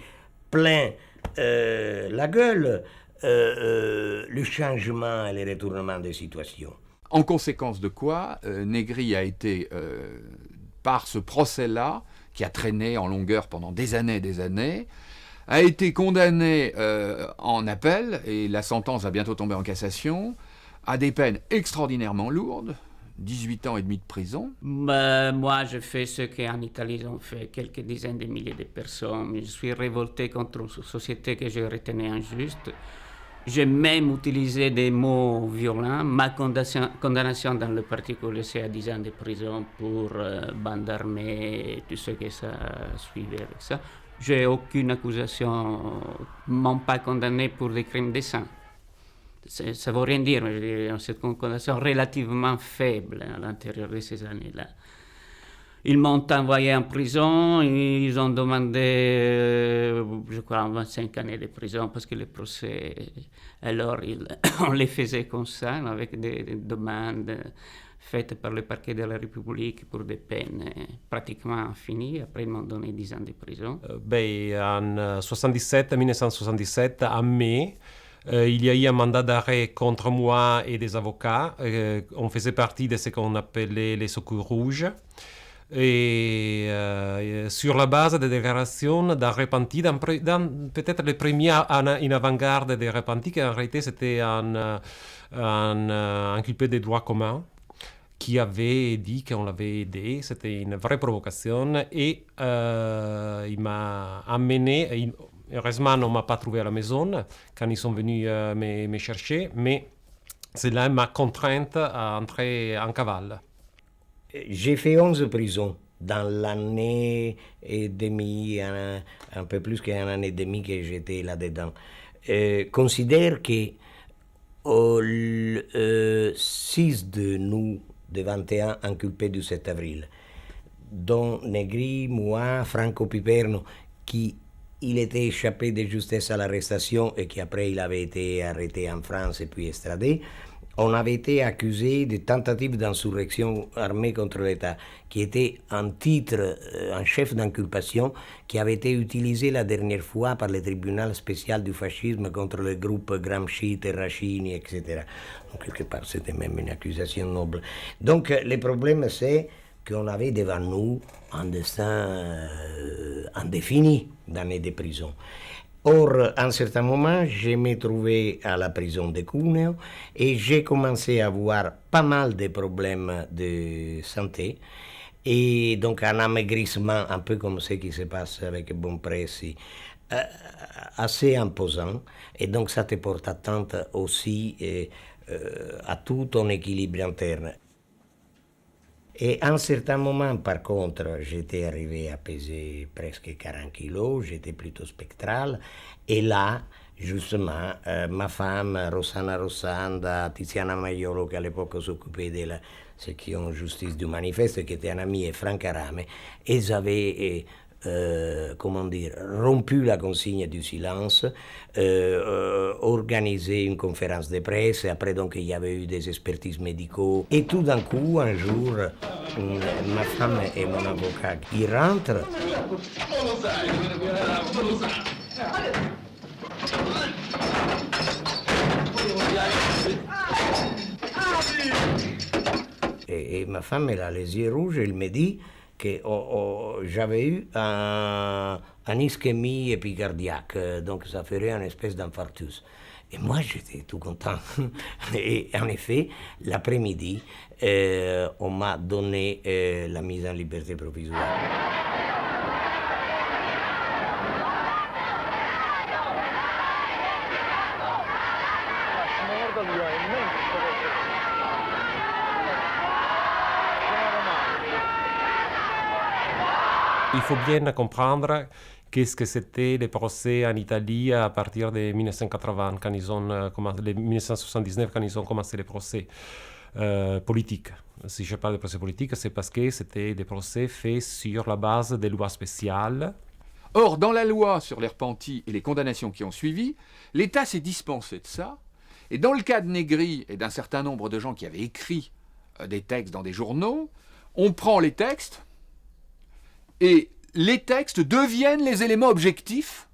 plein la gueule le changement et le retournement des situations. En conséquence de quoi, Negri a été, par ce procès-là, qui a traîné en longueur pendant des années, a été condamné en appel, et la sentence va bientôt tomber en cassation, à des peines extraordinairement lourdes, 18 ans et demi de prison. Moi, je fais ce qu'en Italie, ils ont fait quelques dizaines de milliers de personnes. Je suis révolté contre une société que je retenais injuste. J'ai même utilisé des mots violents. Ma condamnation dans le Parti communiste à 10 ans de prison pour bande armée et tout ce que ça suivait avec ça. J'ai aucune accusation, m'ont pas condamné pour des crimes de sang. Ça ne veut rien dire, mais c'est une condamnation relativement faible à l'intérieur de ces années-là. Ils m'ont envoyé en prison, ils ont demandé, je crois, 25 années de prison parce que les procès, alors on les faisait comme ça, avec des demandes faites par le parquet de la République pour des peines pratiquement infinies. Après, ils m'ont donné 10 ans de prison. En 1977, à mai, il y a eu un mandat d'arrêt contre moi et des avocats. On faisait partie de ce qu'on appelait les secours rouges. Et sur la base des déclarations d'un repenti, peut-être le premier en avant-garde des repentis, qui en réalité c'était un inculpé des droits communs, qui avait dit qu'on l'avait aidé. C'était une vraie provocation. Et il m'a amené... Heureusement, on ne m'a pas trouvé à la maison quand ils sont venus me chercher, mais cela m'a contrainte à entrer en cavale. J'ai fait 11 prisons dans l'année et demie, un peu plus qu'une année et demie que j'étais là-dedans. Considère que 6 de nous, de 21 inculpés du 7 avril, dont Negri, moi, Franco Piperno, qui il était échappé de justesse à l'arrestation et qu'après il avait été arrêté en France et puis extradé, on avait été accusé de tentative d'insurrection armée contre l'État, qui était un titre, un chef d'inculpation qui avait été utilisé la dernière fois par le tribunal spécial du fascisme contre le groupe Gramsci, Terracini, etc. Donc quelque part c'était même une accusation noble. Donc le problème c'est qu'on avait devant nous un destin indéfini d'années de prison. Or, à un certain moment, je me trouvais à la prison de Cuneo et j'ai commencé à avoir pas mal de problèmes de santé. et donc un amaigrissement, un peu comme ce qui se passe avec Bonpressi, assez imposant, et donc ça te porte atteinte aussi à tout ton équilibre interne. Et à un certain moment, par contre, j'étais arrivé à peser presque 40 kilos, j'étais plutôt spectral, et là, justement, ma femme, Rossana Rossanda, Tiziana Maiolo, qui à l'époque s'occupait de la section justice du manifeste, qui était un ami, et Franck Arame, ils avaient comment dire, rompu la consigne du silence, organisé une conférence de presse, après donc il y avait eu des expertises médicaux, et tout d'un coup, un jour, ma femme et mon avocat, ils rentrent. Et ma femme, elle a les yeux rouges, elle me dit que j'avais eu un ischémie épicardiaque, donc ça ferait une espèce d'infarctus. Et moi, j'étais tout content. Et en effet, l'après-midi, on m'a donné la mise en liberté provisoire. Il faut bien comprendre qu'est-ce que c'était les procès en Italie à partir de 1980, quand ils ont commencé, 1979, quand ils ont commencé les procès politiques. Si je parle de procès politiques, c'est parce que c'était des procès faits sur la base des lois spéciales. Or, dans la loi sur les repentis et les condamnations qui ont suivi, l'État s'est dispensé de ça. Et dans le cas de Negri et d'un certain nombre de gens qui avaient écrit des textes dans des journaux, on prend les textes, et les textes deviennent les éléments objectifs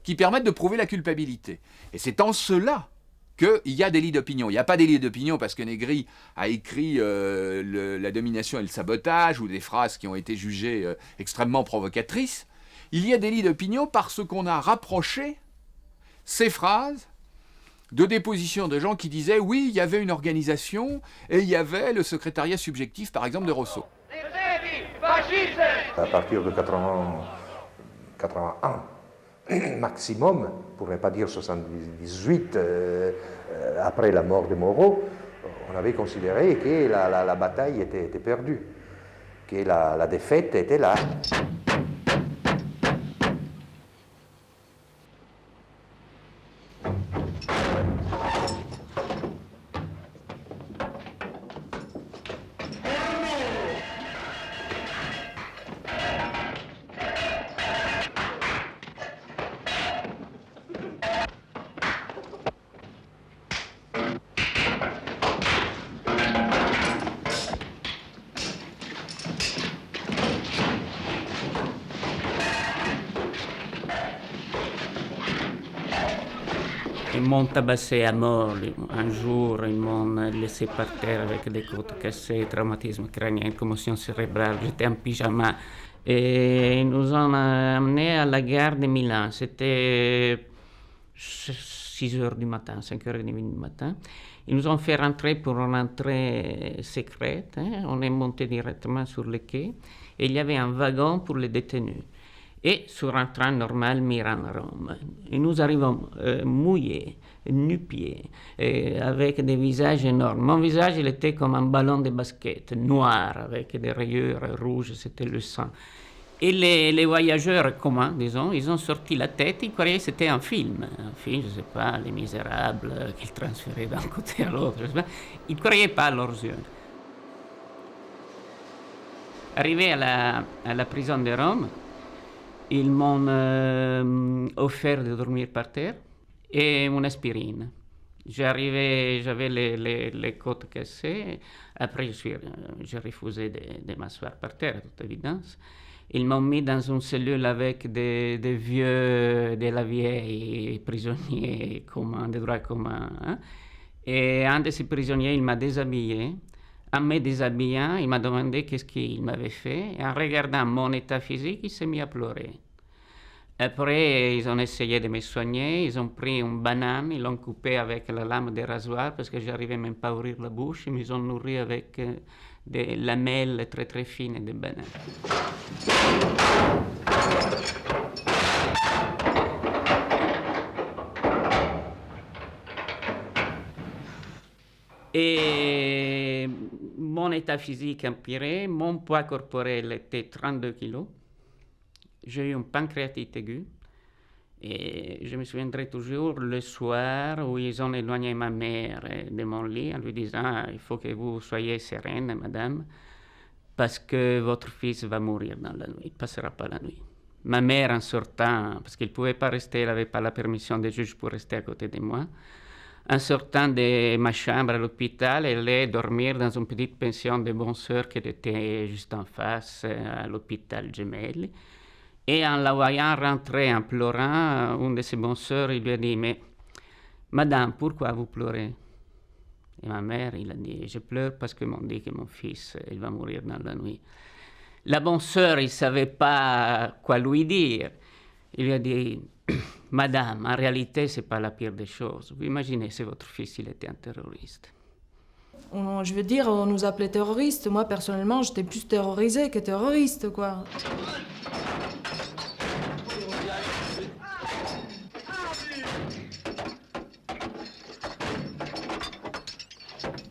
qui permettent de prouver la culpabilité. Et c'est en cela qu'il y a délit d'opinion. Il n'y a pas délit d'opinion parce que Negri a écrit la domination et le sabotage, ou des phrases qui ont été jugées extrêmement provocatrices. Il y a délit d'opinion parce qu'on a rapproché ces phrases de dépositions de gens qui disaient « oui, il y avait une organisation et il y avait le secrétariat subjectif, par exemple, de Rousseau ». À partir de 81 maximum, pour ne pas dire 78, après la mort de Moreau, on avait considéré que la bataille était perdue, que la défaite était là. Ils m'ont tabassé à mort. Un jour, ils m'ont laissé par terre avec des côtes cassées, traumatisme crânien, commotion cérébrale. J'étais en pyjama. Et ils nous ont amenés à la gare de Milan. C'était 6 heures du matin, 5h30 du matin. Ils nous ont fait rentrer pour une entrée secrète. On est monté directement sur le quai. Et il y avait un wagon pour les détenus. Et sur un train normal Milan-Rome. Et nous arrivons mouillés, nu-pieds, avec des visages énormes. Mon visage, il était comme un ballon de basket, noir, avec des rayures rouges, c'était le sang. Et les voyageurs communs, disons, ils ont sorti la tête, ils croyaient que c'était un film, je ne sais pas, Les Misérables, qu'ils transféraient d'un côté à l'autre, je sais pas. Ils ne croyaient pas à leurs yeux. Arrivé à la prison de Rome, ils m'ont offert de dormir par terre et une aspirine. J'avais les côtes cassées. Après, j'ai refusé de m'asseoir par terre, à toute évidence. Ils m'ont mis dans une cellule avec des vieux, de la vieille prisonniers communs, de droit commun. Hein? Et un de ces prisonniers, il m'a déshabillé. En me déshabillant, il m'a demandé qu'est-ce qu'il m'avait fait. Et en regardant mon état physique, il s'est mis à pleurer. Après, ils ont essayé de me soigner, ils ont pris une banane, ils l'ont coupée avec la lame de rasoir parce que j'arrivais même pas à ouvrir la bouche, ils m'ont nourri avec des lamelles très très fines de banane. Et mon état physique empirait, mon poids corporel était 32 kilos. J'ai eu une pancréatite aiguë. Et je me souviendrai toujours le soir où ils ont éloigné ma mère de mon lit en lui disant « Il faut que vous soyez sereine, madame, parce que votre fils va mourir dans la nuit, il ne passera pas la nuit. » Ma mère, en sortant, parce qu'il ne pouvait pas rester, elle n'avait pas la permission des juges pour rester à côté de moi, en sortant de ma chambre à l'hôpital, elle allait dormir dans une petite pension de bonnes sœurs qui était juste en face à l'hôpital Gemelli. Et en la voyant rentrer en pleurant, une de ses bonnes sœurs lui a dit « Mais madame, pourquoi vous pleurez ?» Et ma mère, il a dit « Je pleure parce qu'ils m'ont dit que mon fils, il va mourir dans la nuit. » La bonne sœur, il ne savait pas quoi lui dire. Il lui a dit « Madame, en réalité, ce n'est pas la pire des choses. Vous imaginez si votre fils, il était un terroriste. » Je veux dire, on nous appelait terroristes. Moi, personnellement, j'étais plus terrorisée que terroriste, quoi.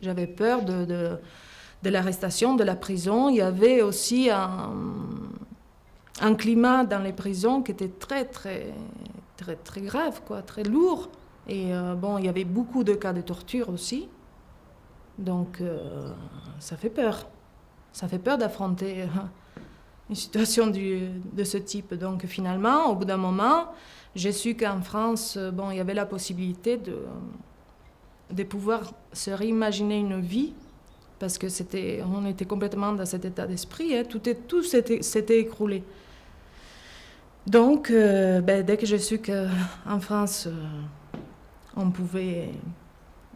J'avais peur de l'arrestation, de la prison. Il y avait aussi un climat dans les prisons qui était très, très, très, très grave, quoi, très lourd. Et bon, il y avait beaucoup de cas de torture aussi. Donc, ça fait peur. Ça fait peur d'affronter une situation de ce type. Donc, finalement, au bout d'un moment, j'ai su qu'en France, bon, il y avait la possibilité de pouvoir se réimaginer une vie, parce que on était complètement dans cet état d'esprit, hein, tout s'était écroulé. Donc, dès que j'ai su qu'en France, on pouvait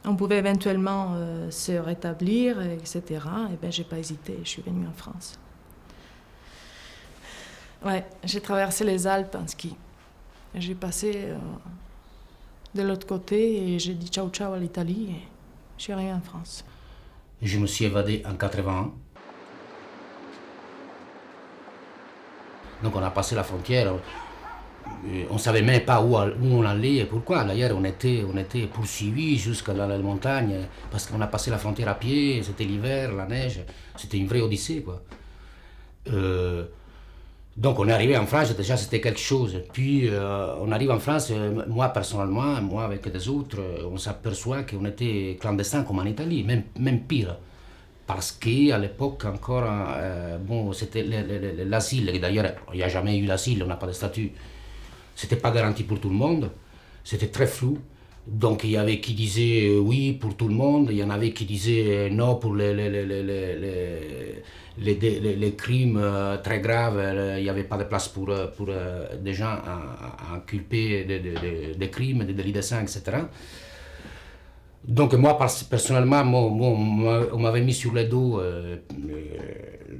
éventuellement se rétablir, etc., j'ai pas hésité, je suis venue en France. Ouais, j'ai traversé les Alpes en ski. J'ai passé de l'autre côté et j'ai dit ciao ciao à l'Italie et je suis arrivée en France. Je me suis évadé en 81. Donc on a passé la frontière. On ne savait même pas où on allait et pourquoi. D'ailleurs, on était poursuivis jusqu'à la montagne parce qu'on a passé la frontière à pied, c'était l'hiver, la neige, c'était une vraie odyssée, quoi. Donc on est arrivé en France, déjà c'était quelque chose. Puis on arrive en France, moi personnellement, moi avec des autres, on s'aperçoit qu'on était clandestins comme en Italie, même pire. Parce qu'à l'époque encore, bon, c'était l'asile, d'ailleurs il n'y a jamais eu l'asile, on n'a pas de statut. C'était pas garanti pour tout le monde, c'était très flou. Donc il y avait qui disaient oui pour tout le monde, il y en avait qui disaient non pour les crimes très graves, il n'y avait pas de place pour des gens inculpés de crimes, de délits de sang, etc. Donc moi, personnellement, on m'avait mis sur le dos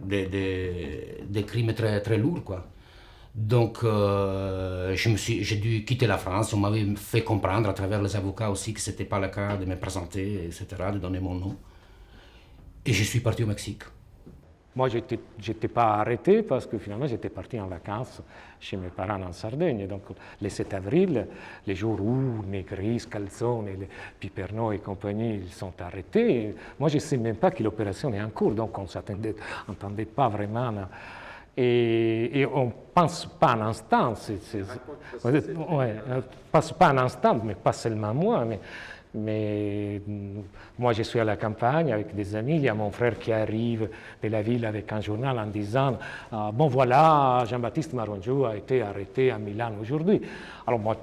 des crimes très, très lourds, quoi. Donc j'ai dû quitter la France, on m'avait fait comprendre à travers les avocats aussi que ce n'était pas le cas de me présenter, etc., de donner mon nom. Et je suis parti au Mexique. Moi, je n'étais pas arrêté parce que finalement, j'étais parti en vacances chez mes parents en Sardaigne. Donc, le 7 avril, les jours où Negri, Scalzone, Piperno et compagnie ils sont arrêtés, moi, je ne sais même pas que l'opération est en cours. Donc, on n'entendait pas vraiment. Et on ne pense pas un instant. Pense pas un instant, mais pas seulement moi. Mais moi, je suis à la campagne avec des amis. Il y a mon frère qui arrive de la ville avec un journal en disant bon, voilà, Jean-Baptiste Marongiou a été arrêté à Milan aujourd'hui. Alors, moi,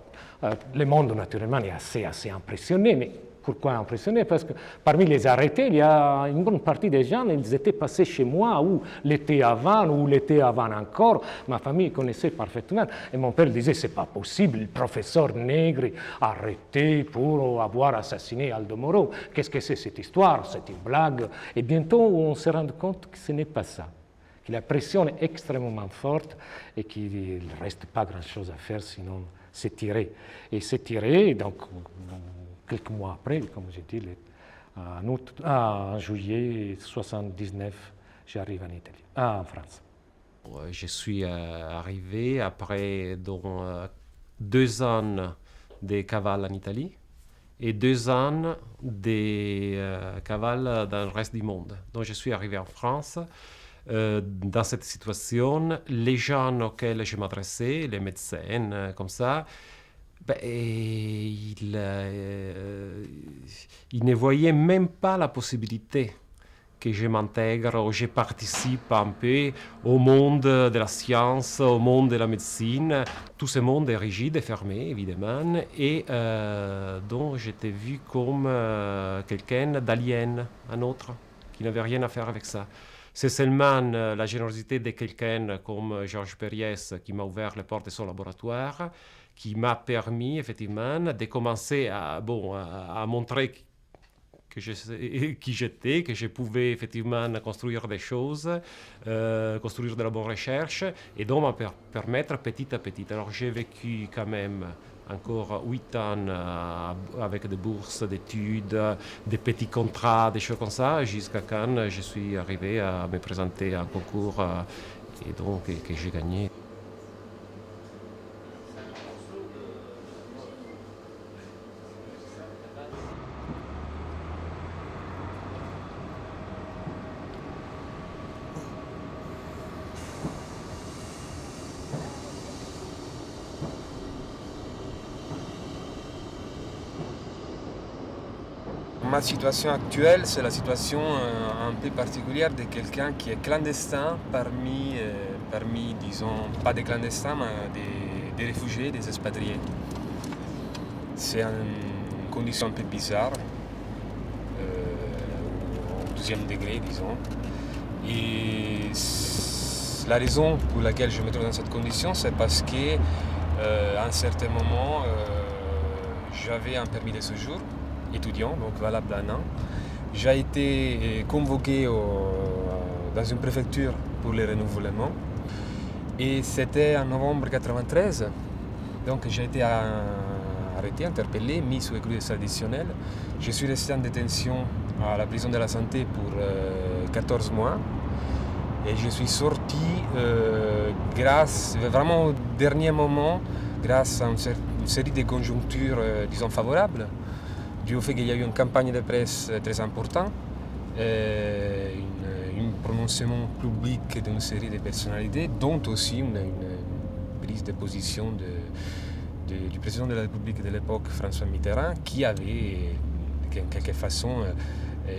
le monde, naturellement, est assez impressionné. Mais pourquoi impressionné? Parce que parmi les arrêtés, il y a une bonne partie des gens, ils étaient passés chez moi ou l'été avant encore. Ma famille connaissait parfaitement. Et mon père disait, c'est pas possible, le professeur Negri arrêté pour avoir assassiné Aldo Moro. Qu'est-ce que c'est cette histoire? C'est une blague. Et bientôt, on se rend compte que ce n'est pas ça. que la pression est extrêmement forte et qu'il ne reste pas grand-chose à faire sinon s'étirer. Et s'étirer, donc quelques mois après, comme j'ai dit, en juillet 1979, j'arrive en Italie, en France. Je suis arrivé après 2 ans de cavale en Italie et 2 ans de cavale dans le reste du monde. Donc je suis arrivé en France. Dans cette situation, les gens auxquels je m'adressais, les médecins, comme ça, ils ne voyaient même pas la possibilité que je m'intègre ou je participe un peu au monde de la science, au monde de la médecine. Tout ce monde est rigide et fermé, évidemment, et donc j'étais vu comme quelqu'un d'alien, un autre, qui n'avait rien à faire avec ça. C'est seulement la générosité de quelqu'un comme Georges Perriès qui m'a ouvert les portes de son laboratoire, qui m'a permis effectivement de commencer à montrer qui j'étais, que je pouvais effectivement construire des choses, construire de la bonne recherche, et donc me permettre petit à petit. Alors j'ai vécu quand même encore 8 ans avec des bourses d'études, des petits contrats, des choses comme ça, jusqu'à quand je suis arrivé à me présenter à un concours et donc que j'ai gagné. Ma situation actuelle, c'est la situation un peu particulière de quelqu'un qui est clandestin parmi, disons, pas des clandestins, mais des réfugiés, des expatriés. C'est une condition un peu bizarre, au 2e degré, disons. Et la raison pour laquelle je me trouve dans cette condition, c'est parce qu'à un certain moment, j'avais un permis de séjour étudiant, donc valable d'1 an. J'ai été convoqué dans une préfecture pour le renouvellement et c'était en novembre 1993. Donc j'ai été arrêté, interpellé, mis sous écoute additionnelle. Je suis resté en détention à la prison de la Santé pour 14 mois et je suis sorti vraiment au dernier moment, grâce à une série de conjonctures, disons, favorables, dû au fait qu'il y a eu une campagne de presse très importante, un prononcement public d'une série de personnalités, dont aussi une prise de position du président de la République de l'époque, François Mitterrand, qui avait, en quelque façon,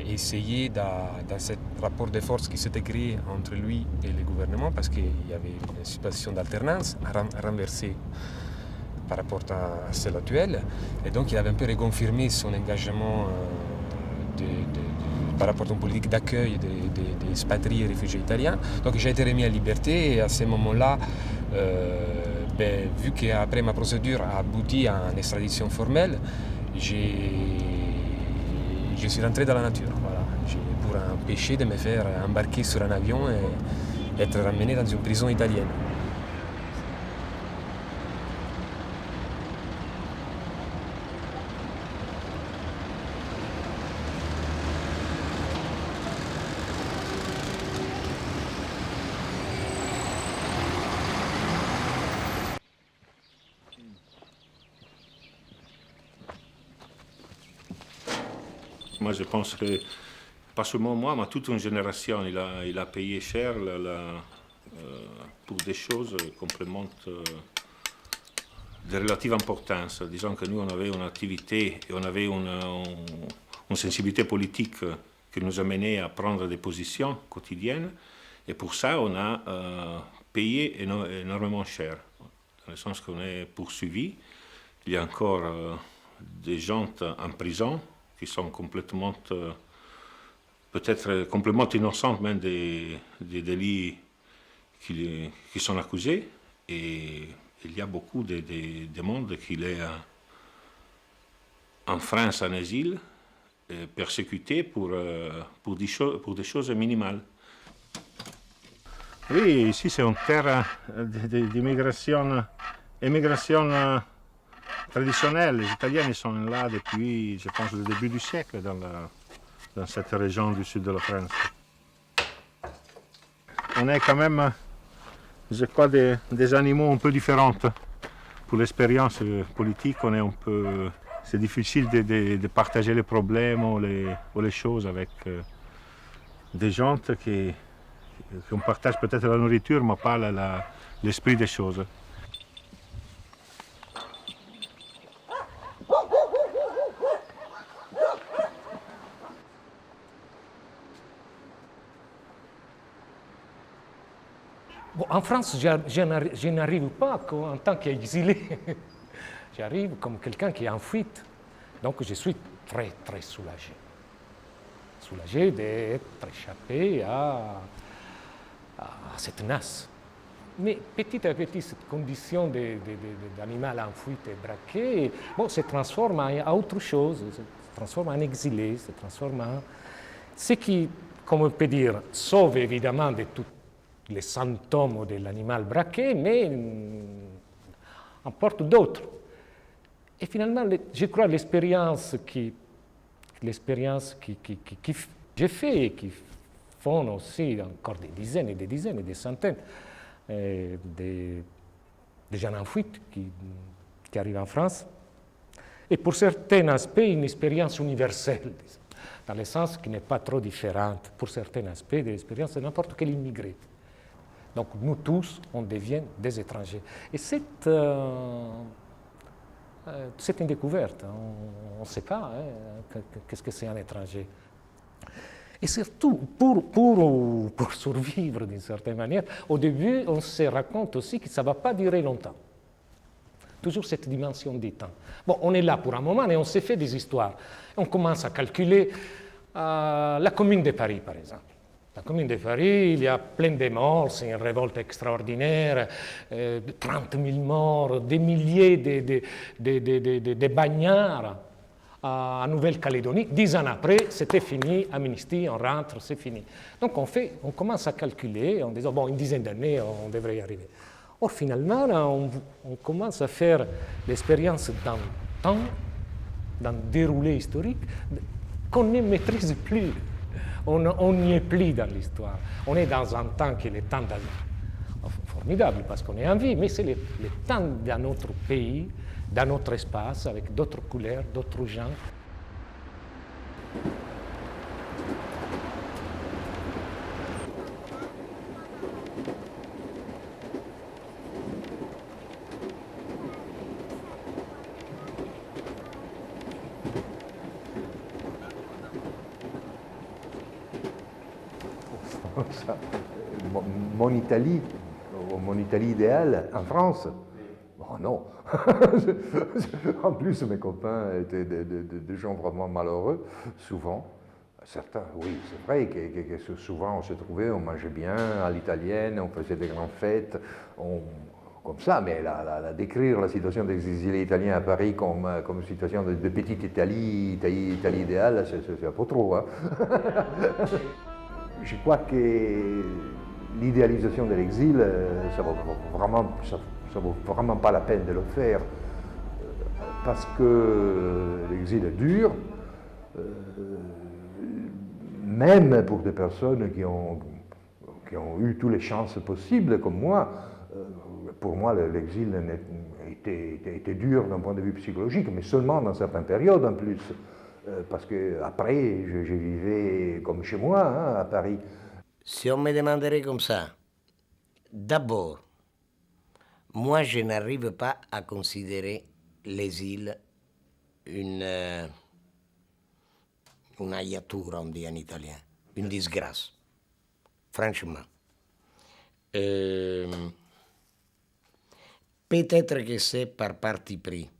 essayé, dans ce rapport de force qui s'était créé entre lui et le gouvernement, parce qu'il y avait une situation d'alternance, à renverser par rapport à celle actuelle. Et donc il avait un peu reconfirmé son engagement par rapport à une politique d'accueil des expatriés et réfugiés italiens. Donc j'ai été remis à liberté et à ce moment-là, vu qu'après ma procédure a abouti à une extradition formelle, je suis rentré dans la nature. Voilà. Pour empêcher de me faire embarquer sur un avion et être ramené dans une prison italienne. Moi, je pense que, pas seulement moi, mais toute une génération, il a payé cher pour des choses complémentent de relative importance. Disons que nous, on avait une activité et on avait une sensibilité politique qui nous a mené à prendre des positions quotidiennes. Et pour ça, on a payé énormément cher, dans le sens qu'on est poursuivi. Il y a encore des gens en prison qui sont complètement, peut-être complètement innocents même des délits qui sont accusés. Et il y a beaucoup de monde qui est en France en asile, persécuté pour des choses minimales. Oui, ici c'est une terre d'immigration traditionnelle. Les Italiens sont là depuis, je pense, le début du siècle dans cette région du sud de la France. On est quand même, je crois, des animaux un peu différents. Pour l'expérience politique, on est un peu... C'est difficile de partager les problèmes ou les choses avec des gens qu'on partage peut-être la nourriture, mais pas l'esprit des choses. Bon, en France, je n'arrive pas en tant qu'exilé. J'arrive comme quelqu'un qui est en fuite. Donc je suis très, très soulagé. Soulagé d'être échappé à cette nasse. Mais petit à petit, cette condition d'animal en fuite et braqué, bon, se transforme en autre chose, se transforme en exilé, se transforme en... Ce qui, comme on peut dire, sauve évidemment de tous les symptômes de l'animal braqué, mais emporte d'autres. Et finalement, je crois l'expérience que j'ai fait et qui font aussi encore des dizaines et des centaines de gens en fuite qui arrivent en France. Et pour certains aspects, une expérience universelle, disons, dans le sens qui n'est pas trop différente pour certains aspects de l'expérience de n'importe quel immigré. Donc nous tous, on devient des étrangers. Et c'est une découverte. On ne sait pas qu'est-ce que c'est un étranger. Et surtout, pour survivre d'une certaine manière, au début, on se raconte aussi que ça ne va pas durer longtemps. Toujours cette dimension du temps. Bon, on est là pour un moment et on s'est fait des histoires. On commence à calculer la Commune de Paris, par exemple. La Commune de Paris, il y a plein de morts, c'est une révolte extraordinaire, 30 000 morts, des milliers de bagnards en Nouvelle-Calédonie. 10 ans après, c'était fini, amnistie, on rentre, c'est fini. Donc on commence à calculer en disant, bon, une dizaine d'années, on devrait y arriver. Or, finalement, on commence à faire l'expérience d'un temps, d'un déroulé historique qu'on ne maîtrise plus. On n'y est plus dans l'histoire. On est dans un temps qui est le temps formidable parce qu'on est en vie, mais c'est le temps d'un autre pays, d'un autre espace, avec d'autres couleurs, d'autres gens. Mon Italie idéale en France, oh non. En plus, mes copains étaient des gens vraiment malheureux, souvent. Certains, oui, c'est vrai que souvent on se trouvait, on mangeait bien à l'italienne, on faisait des grandes fêtes, comme ça, mais décrire la situation des exilés italiens à Paris comme une situation de petite Italie idéale, c'est un peu trop. Hein. Je crois que l'idéalisation de l'exil, ça vaut vraiment pas la peine de le faire, parce que l'exil est dur, même pour des personnes qui ont eu toutes les chances possibles, comme moi. Pour moi, l'exil était dur d'un point de vue psychologique, mais seulement dans certaines périodes en plus. Parce qu'après, je vivais comme chez moi, hein, à Paris. Si on me demanderait comme ça, d'abord, moi je n'arrive pas à considérer l'exil une aiatura, on dit en italien, une disgrâce, franchement. Peut-être que c'est par parti pris.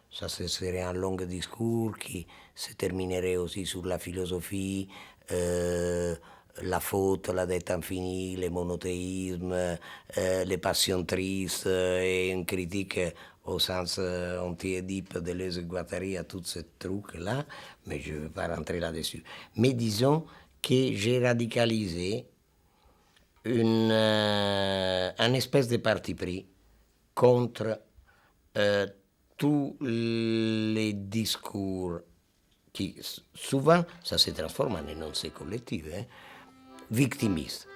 Ça, ce serait un long discours qui se terminerait aussi sur la philosophie, la faute, la dette infinie, le monothéisme, les passions tristes et une critique au sens anti-Édipe de Deleuze et Guattari à tous ces trucs-là, mais je ne vais pas rentrer là-dessus. Mais disons que j'ai radicalisé un espèce de parti pris contre tous les discours qui, souvent, ça se transforme en énoncé collectif, victimiste.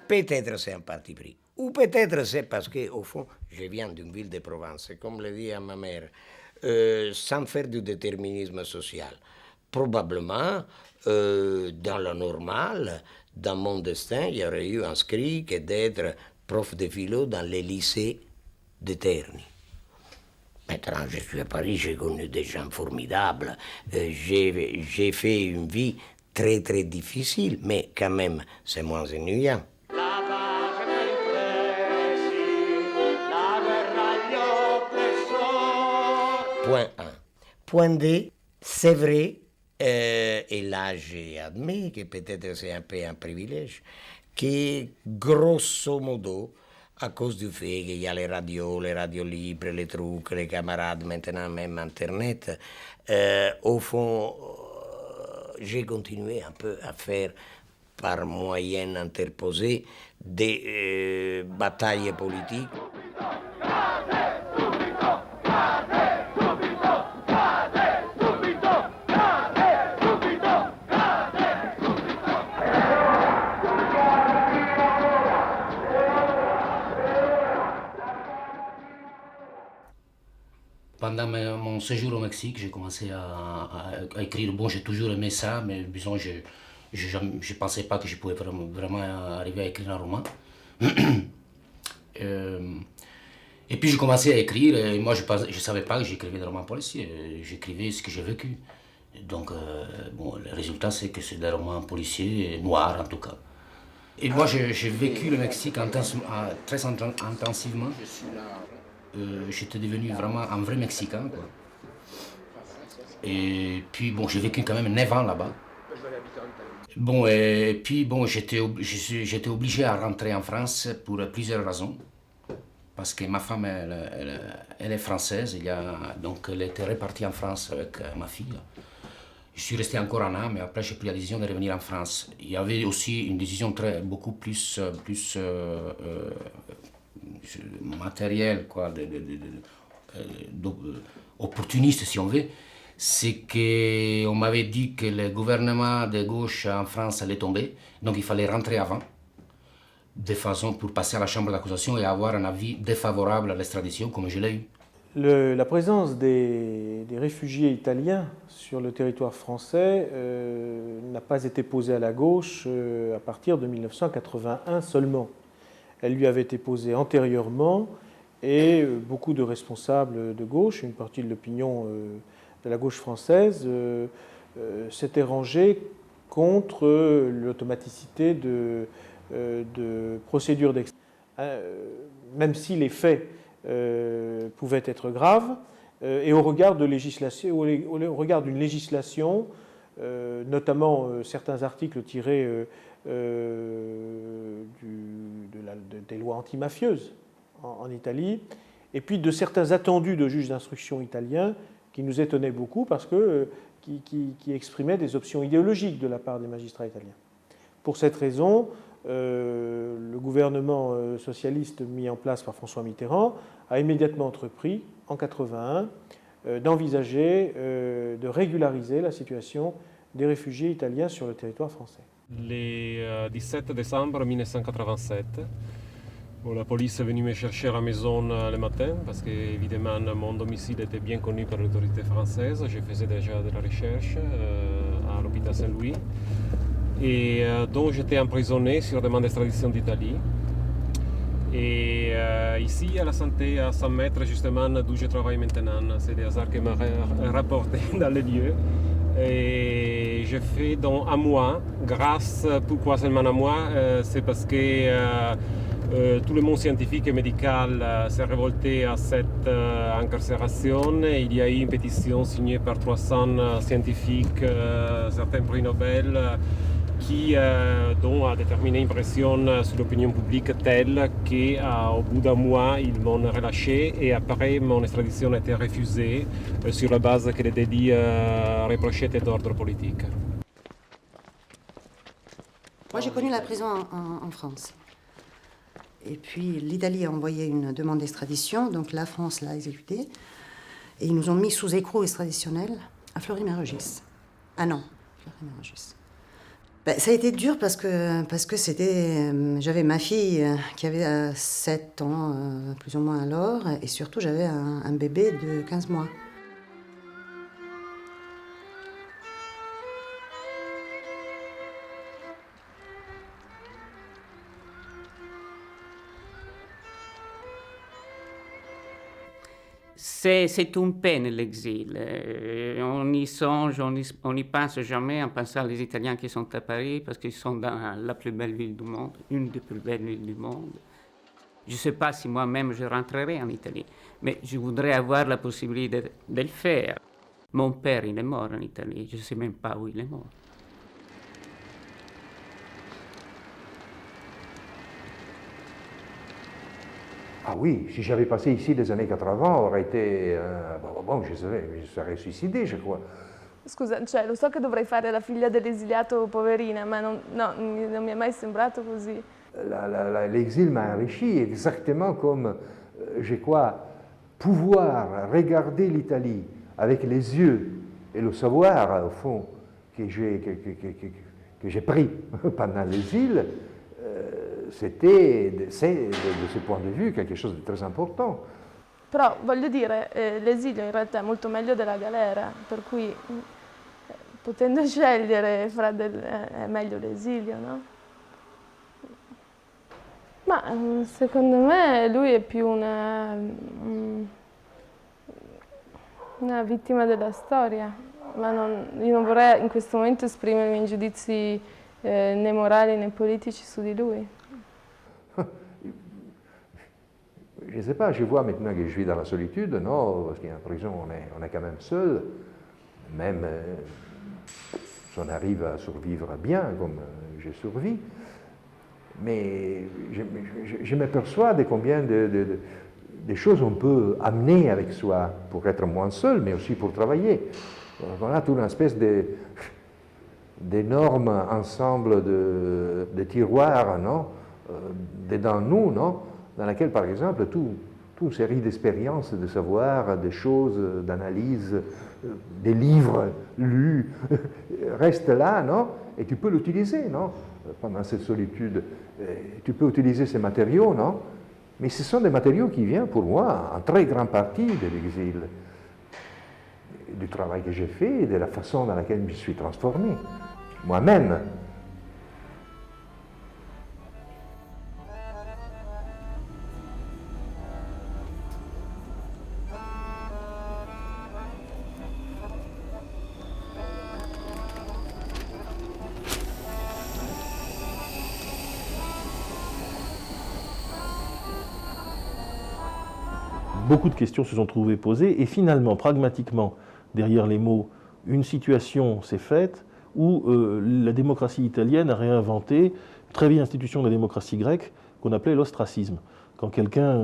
Peut-être c'est un parti pris, ou peut-être c'est parce qu'au fond, je viens d'une ville de Provence, comme le dit à ma mère, sans faire du déterminisme social. Probablement, dans la normale, dans mon destin, il y aurait eu inscrit que d'être prof de philo dans les lycées de Terni. Maintenant, je suis à Paris, j'ai connu des gens formidables, j'ai fait une vie très très difficile, mais quand même, c'est moins ennuyant. Point 1. Point 2, c'est vrai, et là j'ai admis que peut-être c'est un peu un privilège, que grosso modo, à cause du fait qu'il y a les radios libres, les trucs, les camarades, maintenant même Internet, au fond, j'ai continué un peu à faire, par moyen interposé, des batailles politiques. Pendant mon séjour au Mexique, j'ai commencé à écrire. Bon, j'ai toujours aimé ça, mais disons, je ne pensais pas que je pouvais vraiment arriver à écrire un roman. Et puis j'ai commencé à écrire, et moi je ne savais pas que j'écrivais des romans policiers, j'écrivais ce que j'ai vécu. Donc, bon, le résultat c'est que c'est des romans policiers, noirs en tout cas. Et moi j'ai vécu le Mexique très intensivement. J'étais devenu vraiment un vrai Mexicain, quoi. Et puis bon, j'ai vécu quand même 9 ans là-bas. Bon, et puis bon, j'étais obligé à rentrer en France pour plusieurs raisons. Parce que ma femme, elle est française, donc elle était répartie en France avec ma fille. Je suis resté encore un an, mais après j'ai pris la décision de revenir en France. Il y avait aussi une décision beaucoup plus matériel, quoi, opportuniste si on veut, c'est qu'on m'avait dit que le gouvernement de gauche en France allait tomber, donc il fallait rentrer avant, de façon pour passer à la chambre d'accusation et avoir un avis défavorable à l'extradition, comme je l'ai eu. La présence des réfugiés italiens sur le territoire français n'a pas été posée à la gauche à partir de 1981 seulement. Elle lui avait été posée antérieurement et beaucoup de responsables de gauche, une partie de l'opinion de la gauche française, s'étaient rangés contre l'automaticité de procédures d'extradition, même si les faits pouvaient être graves, et au regard d'une législation, notamment certains articles tirés des lois antimafieuses en Italie, et puis de certains attendus de juges d'instruction italiens qui nous étonnaient beaucoup parce que qui exprimaient des options idéologiques de la part des magistrats italiens. Pour cette raison, le gouvernement socialiste mis en place par François Mitterrand a immédiatement entrepris, en 1981, d'envisager de régulariser la situation des réfugiés italiens sur le territoire français. Le 17 décembre 1987, la police est venue me chercher à la maison le matin parce que évidemment mon domicile était bien connu par l'autorité française. Je faisais déjà de la recherche à l'hôpital Saint-Louis et donc j'étais emprisonné sur demande d'extradition d'Italie. Et ici à la santé, à 100 mètres justement d'où je travaille maintenant, c'est des hasards qui m'ont rapporté dans les lieux. Et j'ai fait dans un mois, pourquoi seulement un mois, c'est parce que tout le monde scientifique et médical s'est révolté à cette incarcération. Il y a eu une pétition signée par 300 scientifiques, certains prix Nobel, dont a déterminé une pression sur l'opinion publique telle qu'au bout d'un mois, ils m'ont relâché et après, mon extradition a été refusée sur la base que les délits reprochés étaient d'ordre politique. Moi, j'ai connu la prison en France. Et puis, l'Italie a envoyé une demande d'extradition, donc la France l'a exécutée. Et ils nous ont mis sous écrou extraditionnel à Fleury-Mérogis. Ah non, Fleury-Mérogis. Ben, ça a été dur parce que c'était... j'avais ma fille qui avait 7 ans, plus ou moins alors, et surtout j'avais un bébé de 15 mois. C'est une peine l'exil. On y songe, on n'y pense jamais en pensant aux Italiens qui sont à Paris parce qu'ils sont dans la plus belle ville du monde, une des plus belles villes du monde. Je ne sais pas si moi-même je rentrerai en Italie, mais je voudrais avoir la possibilité de le faire. Mon père, il est mort en Italie, je ne sais même pas où il est mort. Ah oui, si j'avais passé ici les années 80, aurait été... je serais suicidé, je crois. Scusa, cioè, lo so che dovrei fare la figlia dell'esiliato poverina, ma non mi è mai sembrato così. L'exil m'a enrichi, exactement comme, je crois, pouvoir regarder l'Italie avec les yeux et le savoir, au fond, que j'ai pris pendant l'exil. C'est de ce point de vue quelque chose de très important. Però voglio dire, l'esilio in realtà è molto meglio della galera, per cui potendo scegliere è meglio l'esilio, no? Ma secondo me lui è più una vittima della storia, ma io non vorrei in questo momento esprimermi in giudizi né morali né politici su di lui. Je ne sais pas, je vois maintenant que je vis dans la solitude, non, parce qu'en prison on est quand même seul, même si on arrive à survivre bien comme je survis, mais je m'aperçois de combien de choses on peut amener avec soi pour être moins seul, mais aussi pour travailler. On a toute une espèce d'énorme ensemble de tiroirs, non, dedans nous, non, dans laquelle, par exemple, toute une série d'expériences, de savoir, de choses, d'analyses, des livres lus, restent là, non? Et tu peux l'utiliser, non? Pendant cette solitude, tu peux utiliser ces matériaux, non? Mais ce sont des matériaux qui viennent, pour moi, en très grande partie de l'exil, du travail que j'ai fait et de la façon dans laquelle je suis transformé, moi-même. Beaucoup de questions se sont trouvées posées et finalement, pragmatiquement, derrière les mots, une situation s'est faite où la démocratie italienne a réinventé une très vieille institution de la démocratie grecque qu'on appelait l'ostracisme. Quand quelqu'un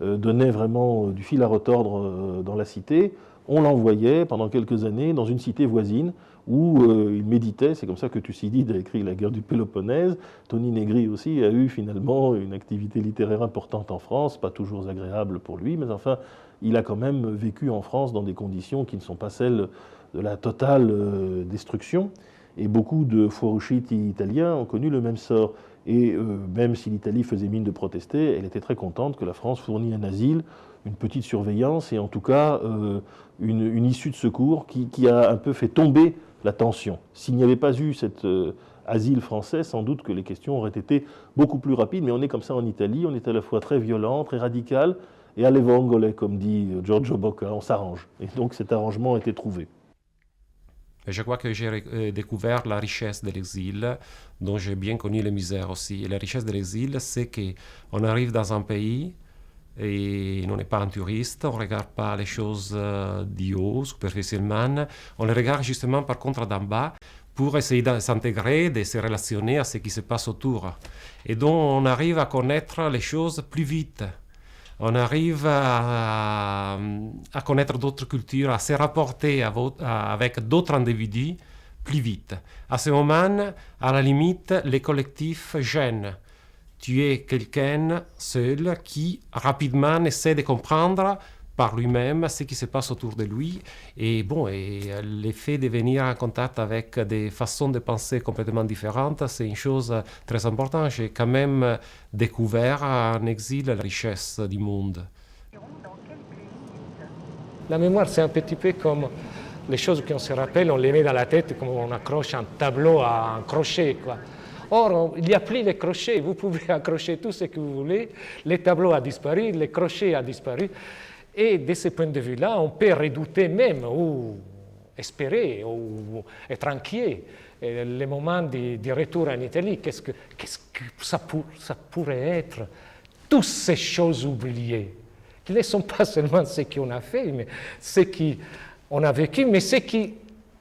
donnait vraiment du fil à retordre dans la cité, on l'envoyait pendant quelques années dans une cité voisine où il méditait. C'est comme ça que Thucydide a écrit La guerre du Péloponnèse. Tony Negri aussi a eu finalement une activité littéraire importante en France, pas toujours agréable pour lui, mais enfin, il a quand même vécu en France dans des conditions qui ne sont pas celles de la totale destruction. Et beaucoup de fuoriusciti italiens ont connu le même sort. Et même si l'Italie faisait mine de protester, elle était très contente que la France fournisse un asile, une petite surveillance et en tout cas une issue de secours qui a un peu fait tomber la tension. S'il n'y avait pas eu cet asile français, sans doute que les questions auraient été beaucoup plus rapides, mais on est comme ça en Italie, on est à la fois très violent, très radical, et alle vongole, comme dit Giorgio Bocca, on s'arrange. Et donc cet arrangement a été trouvé. Et je crois que j'ai découvert la richesse de l'exil, dont j'ai bien connu les misères aussi. Et la richesse de l'exil, c'est qu'on arrive dans un pays et on n'est pas un touriste, on ne regarde pas les choses d'en haut, superficiellement, on les regarde justement par contre d'en bas pour essayer de s'intégrer, de se relationner à ce qui se passe autour. Et donc on arrive à connaître les choses plus vite. On arrive à connaître d'autres cultures, à se rapporter avec d'autres individus plus vite. À ce moment, à la limite, les collectifs gênent. Tu es quelqu'un seul qui rapidement essaie de comprendre par lui-même ce qui se passe autour de lui. Et bon, l'effet de venir en contact avec des façons de penser complètement différentes, c'est une chose très importante. J'ai quand même découvert en exil la richesse du monde. La mémoire, c'est un petit peu comme les choses qu'on se rappelle, on les met dans la tête comme on accroche un tableau à un crochet, quoi. Or, il n'y a plus les crochets, vous pouvez accrocher tout ce que vous voulez, le tableau a disparu, le crochet a disparu. Et de ce point de vue-là, on peut redouter même, ou espérer, ou être inquiet. Le moment du retour en Italie, qu'est-ce que ça pourrait être? Toutes ces choses oubliées, qui ne sont pas seulement ce qu'on a fait, mais ce qu'on a vécu, mais ce qui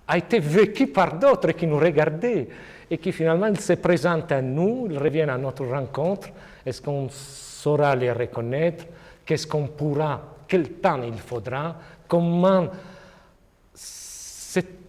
a été vécu par d'autres qui nous regardaient et qui finalement se présentent à nous, ils reviennent à notre rencontre. Est-ce qu'on saura les reconnaître? Qu'est-ce qu'on pourra? Quel temps il faudra, comment cette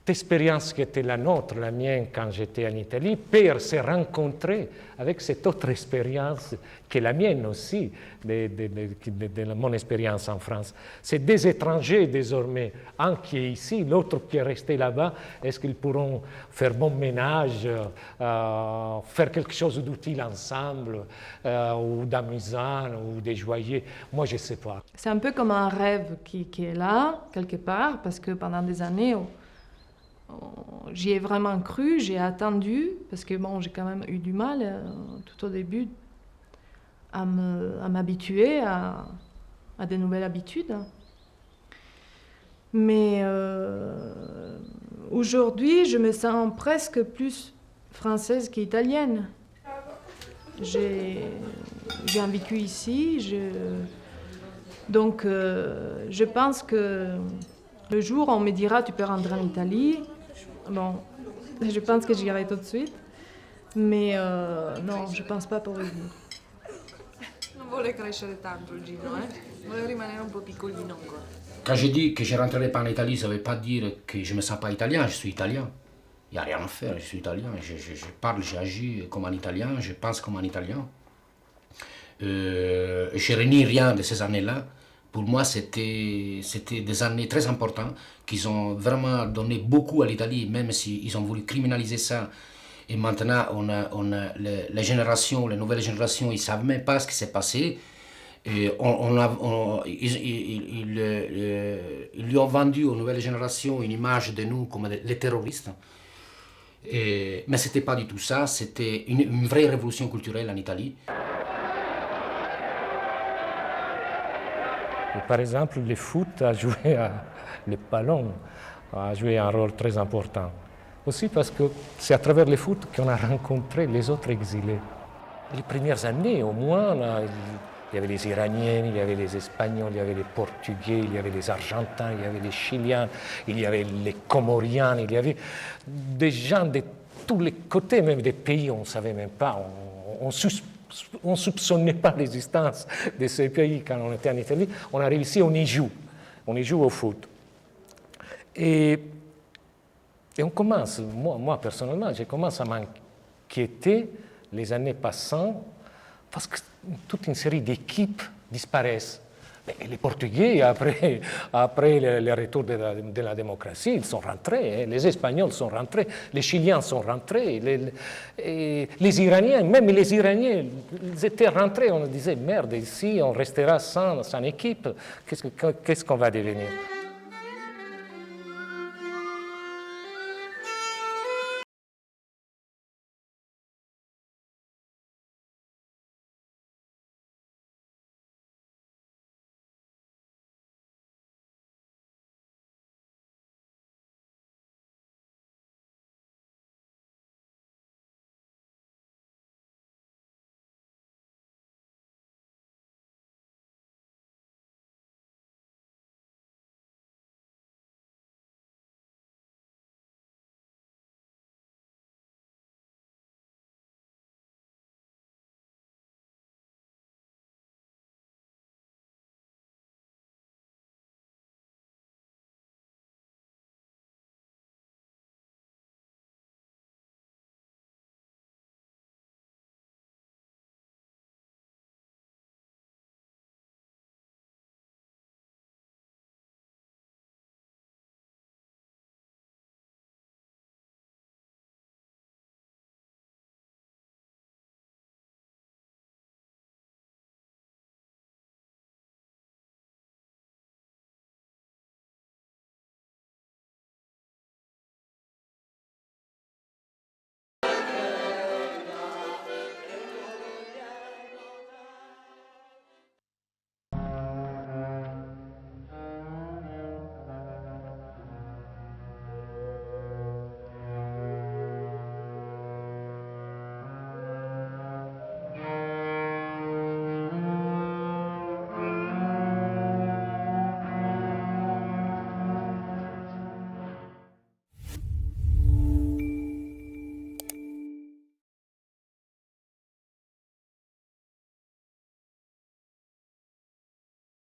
expérience qui était la nôtre, la mienne quand j'étais en Italie, peut se rencontrer avec cette autre expérience qui est la mienne aussi, de mon expérience en France. C'est des étrangers désormais, un qui est ici, l'autre qui est resté là-bas. Est-ce qu'ils pourront faire bon ménage, faire quelque chose d'utile ensemble, ou d'amusant, ou de joyeux? Moi, je ne sais pas. C'est un peu comme un rêve qui est là, quelque part, parce que pendant des années, j'y ai vraiment cru, j'ai attendu, parce que bon, j'ai quand même eu du mal tout au début à m'habituer à des nouvelles habitudes. Mais aujourd'hui, je me sens presque plus française qu'italienne. J'ai vécu ici, donc je pense que le jour où on me dira tu peux rentrer en Italie, bon, je pense que j'irai tout de suite, mais non, je pense pas pour vivre. Non vuole crescere tanto Gino, vuole rimanere un po' piccolino ancora. Quand je dis que je ne rentrerai pas en Italie, ça ne veut pas dire que je ne me sens pas italien, je suis italien. Il n'y a rien à faire, je suis italien, je parle, j'agis comme un italien, je pense comme un italien. Je renie rien de ces années-là. Pour moi, c'était des années très importantes qui ont vraiment donné beaucoup à l'Italie, même s'ils ont voulu criminaliser ça. Et maintenant, les générations, les nouvelles générations, ils ne savent même pas ce qui s'est passé. Et ils lui ont vendu aux nouvelles générations une image de nous comme les terroristes. Mais ce n'était pas du tout ça, c'était une vraie révolution culturelle en Italie. Par exemple, le foot a joué, le ballon a joué un rôle très important. Aussi parce que c'est à travers le foot qu'on a rencontré les autres exilés. Les premières années, au moins, il y avait les Iraniens, il y avait les Espagnols, il y avait les Portugais, il y avait les Argentins, il y avait les Chiliens, il y avait les Comoriens, il y avait des gens de tous les côtés, même des pays, on ne savait même pas, on ne soupçonnait pas l'existence de ces pays quand on était en Italie. On arrive ici, on y joue au foot. Et on commence, moi personnellement, je commence à m'inquiéter les années passant, parce que toute une série d'équipes disparaissent. Mais les Portugais, après le retour de la démocratie, ils sont rentrés, les Espagnols sont rentrés, les Chiliens sont rentrés, les Iraniens, même les Iraniens, ils étaient rentrés, on disait, merde, ici on restera sans équipe, qu'est-ce qu'on va devenir ?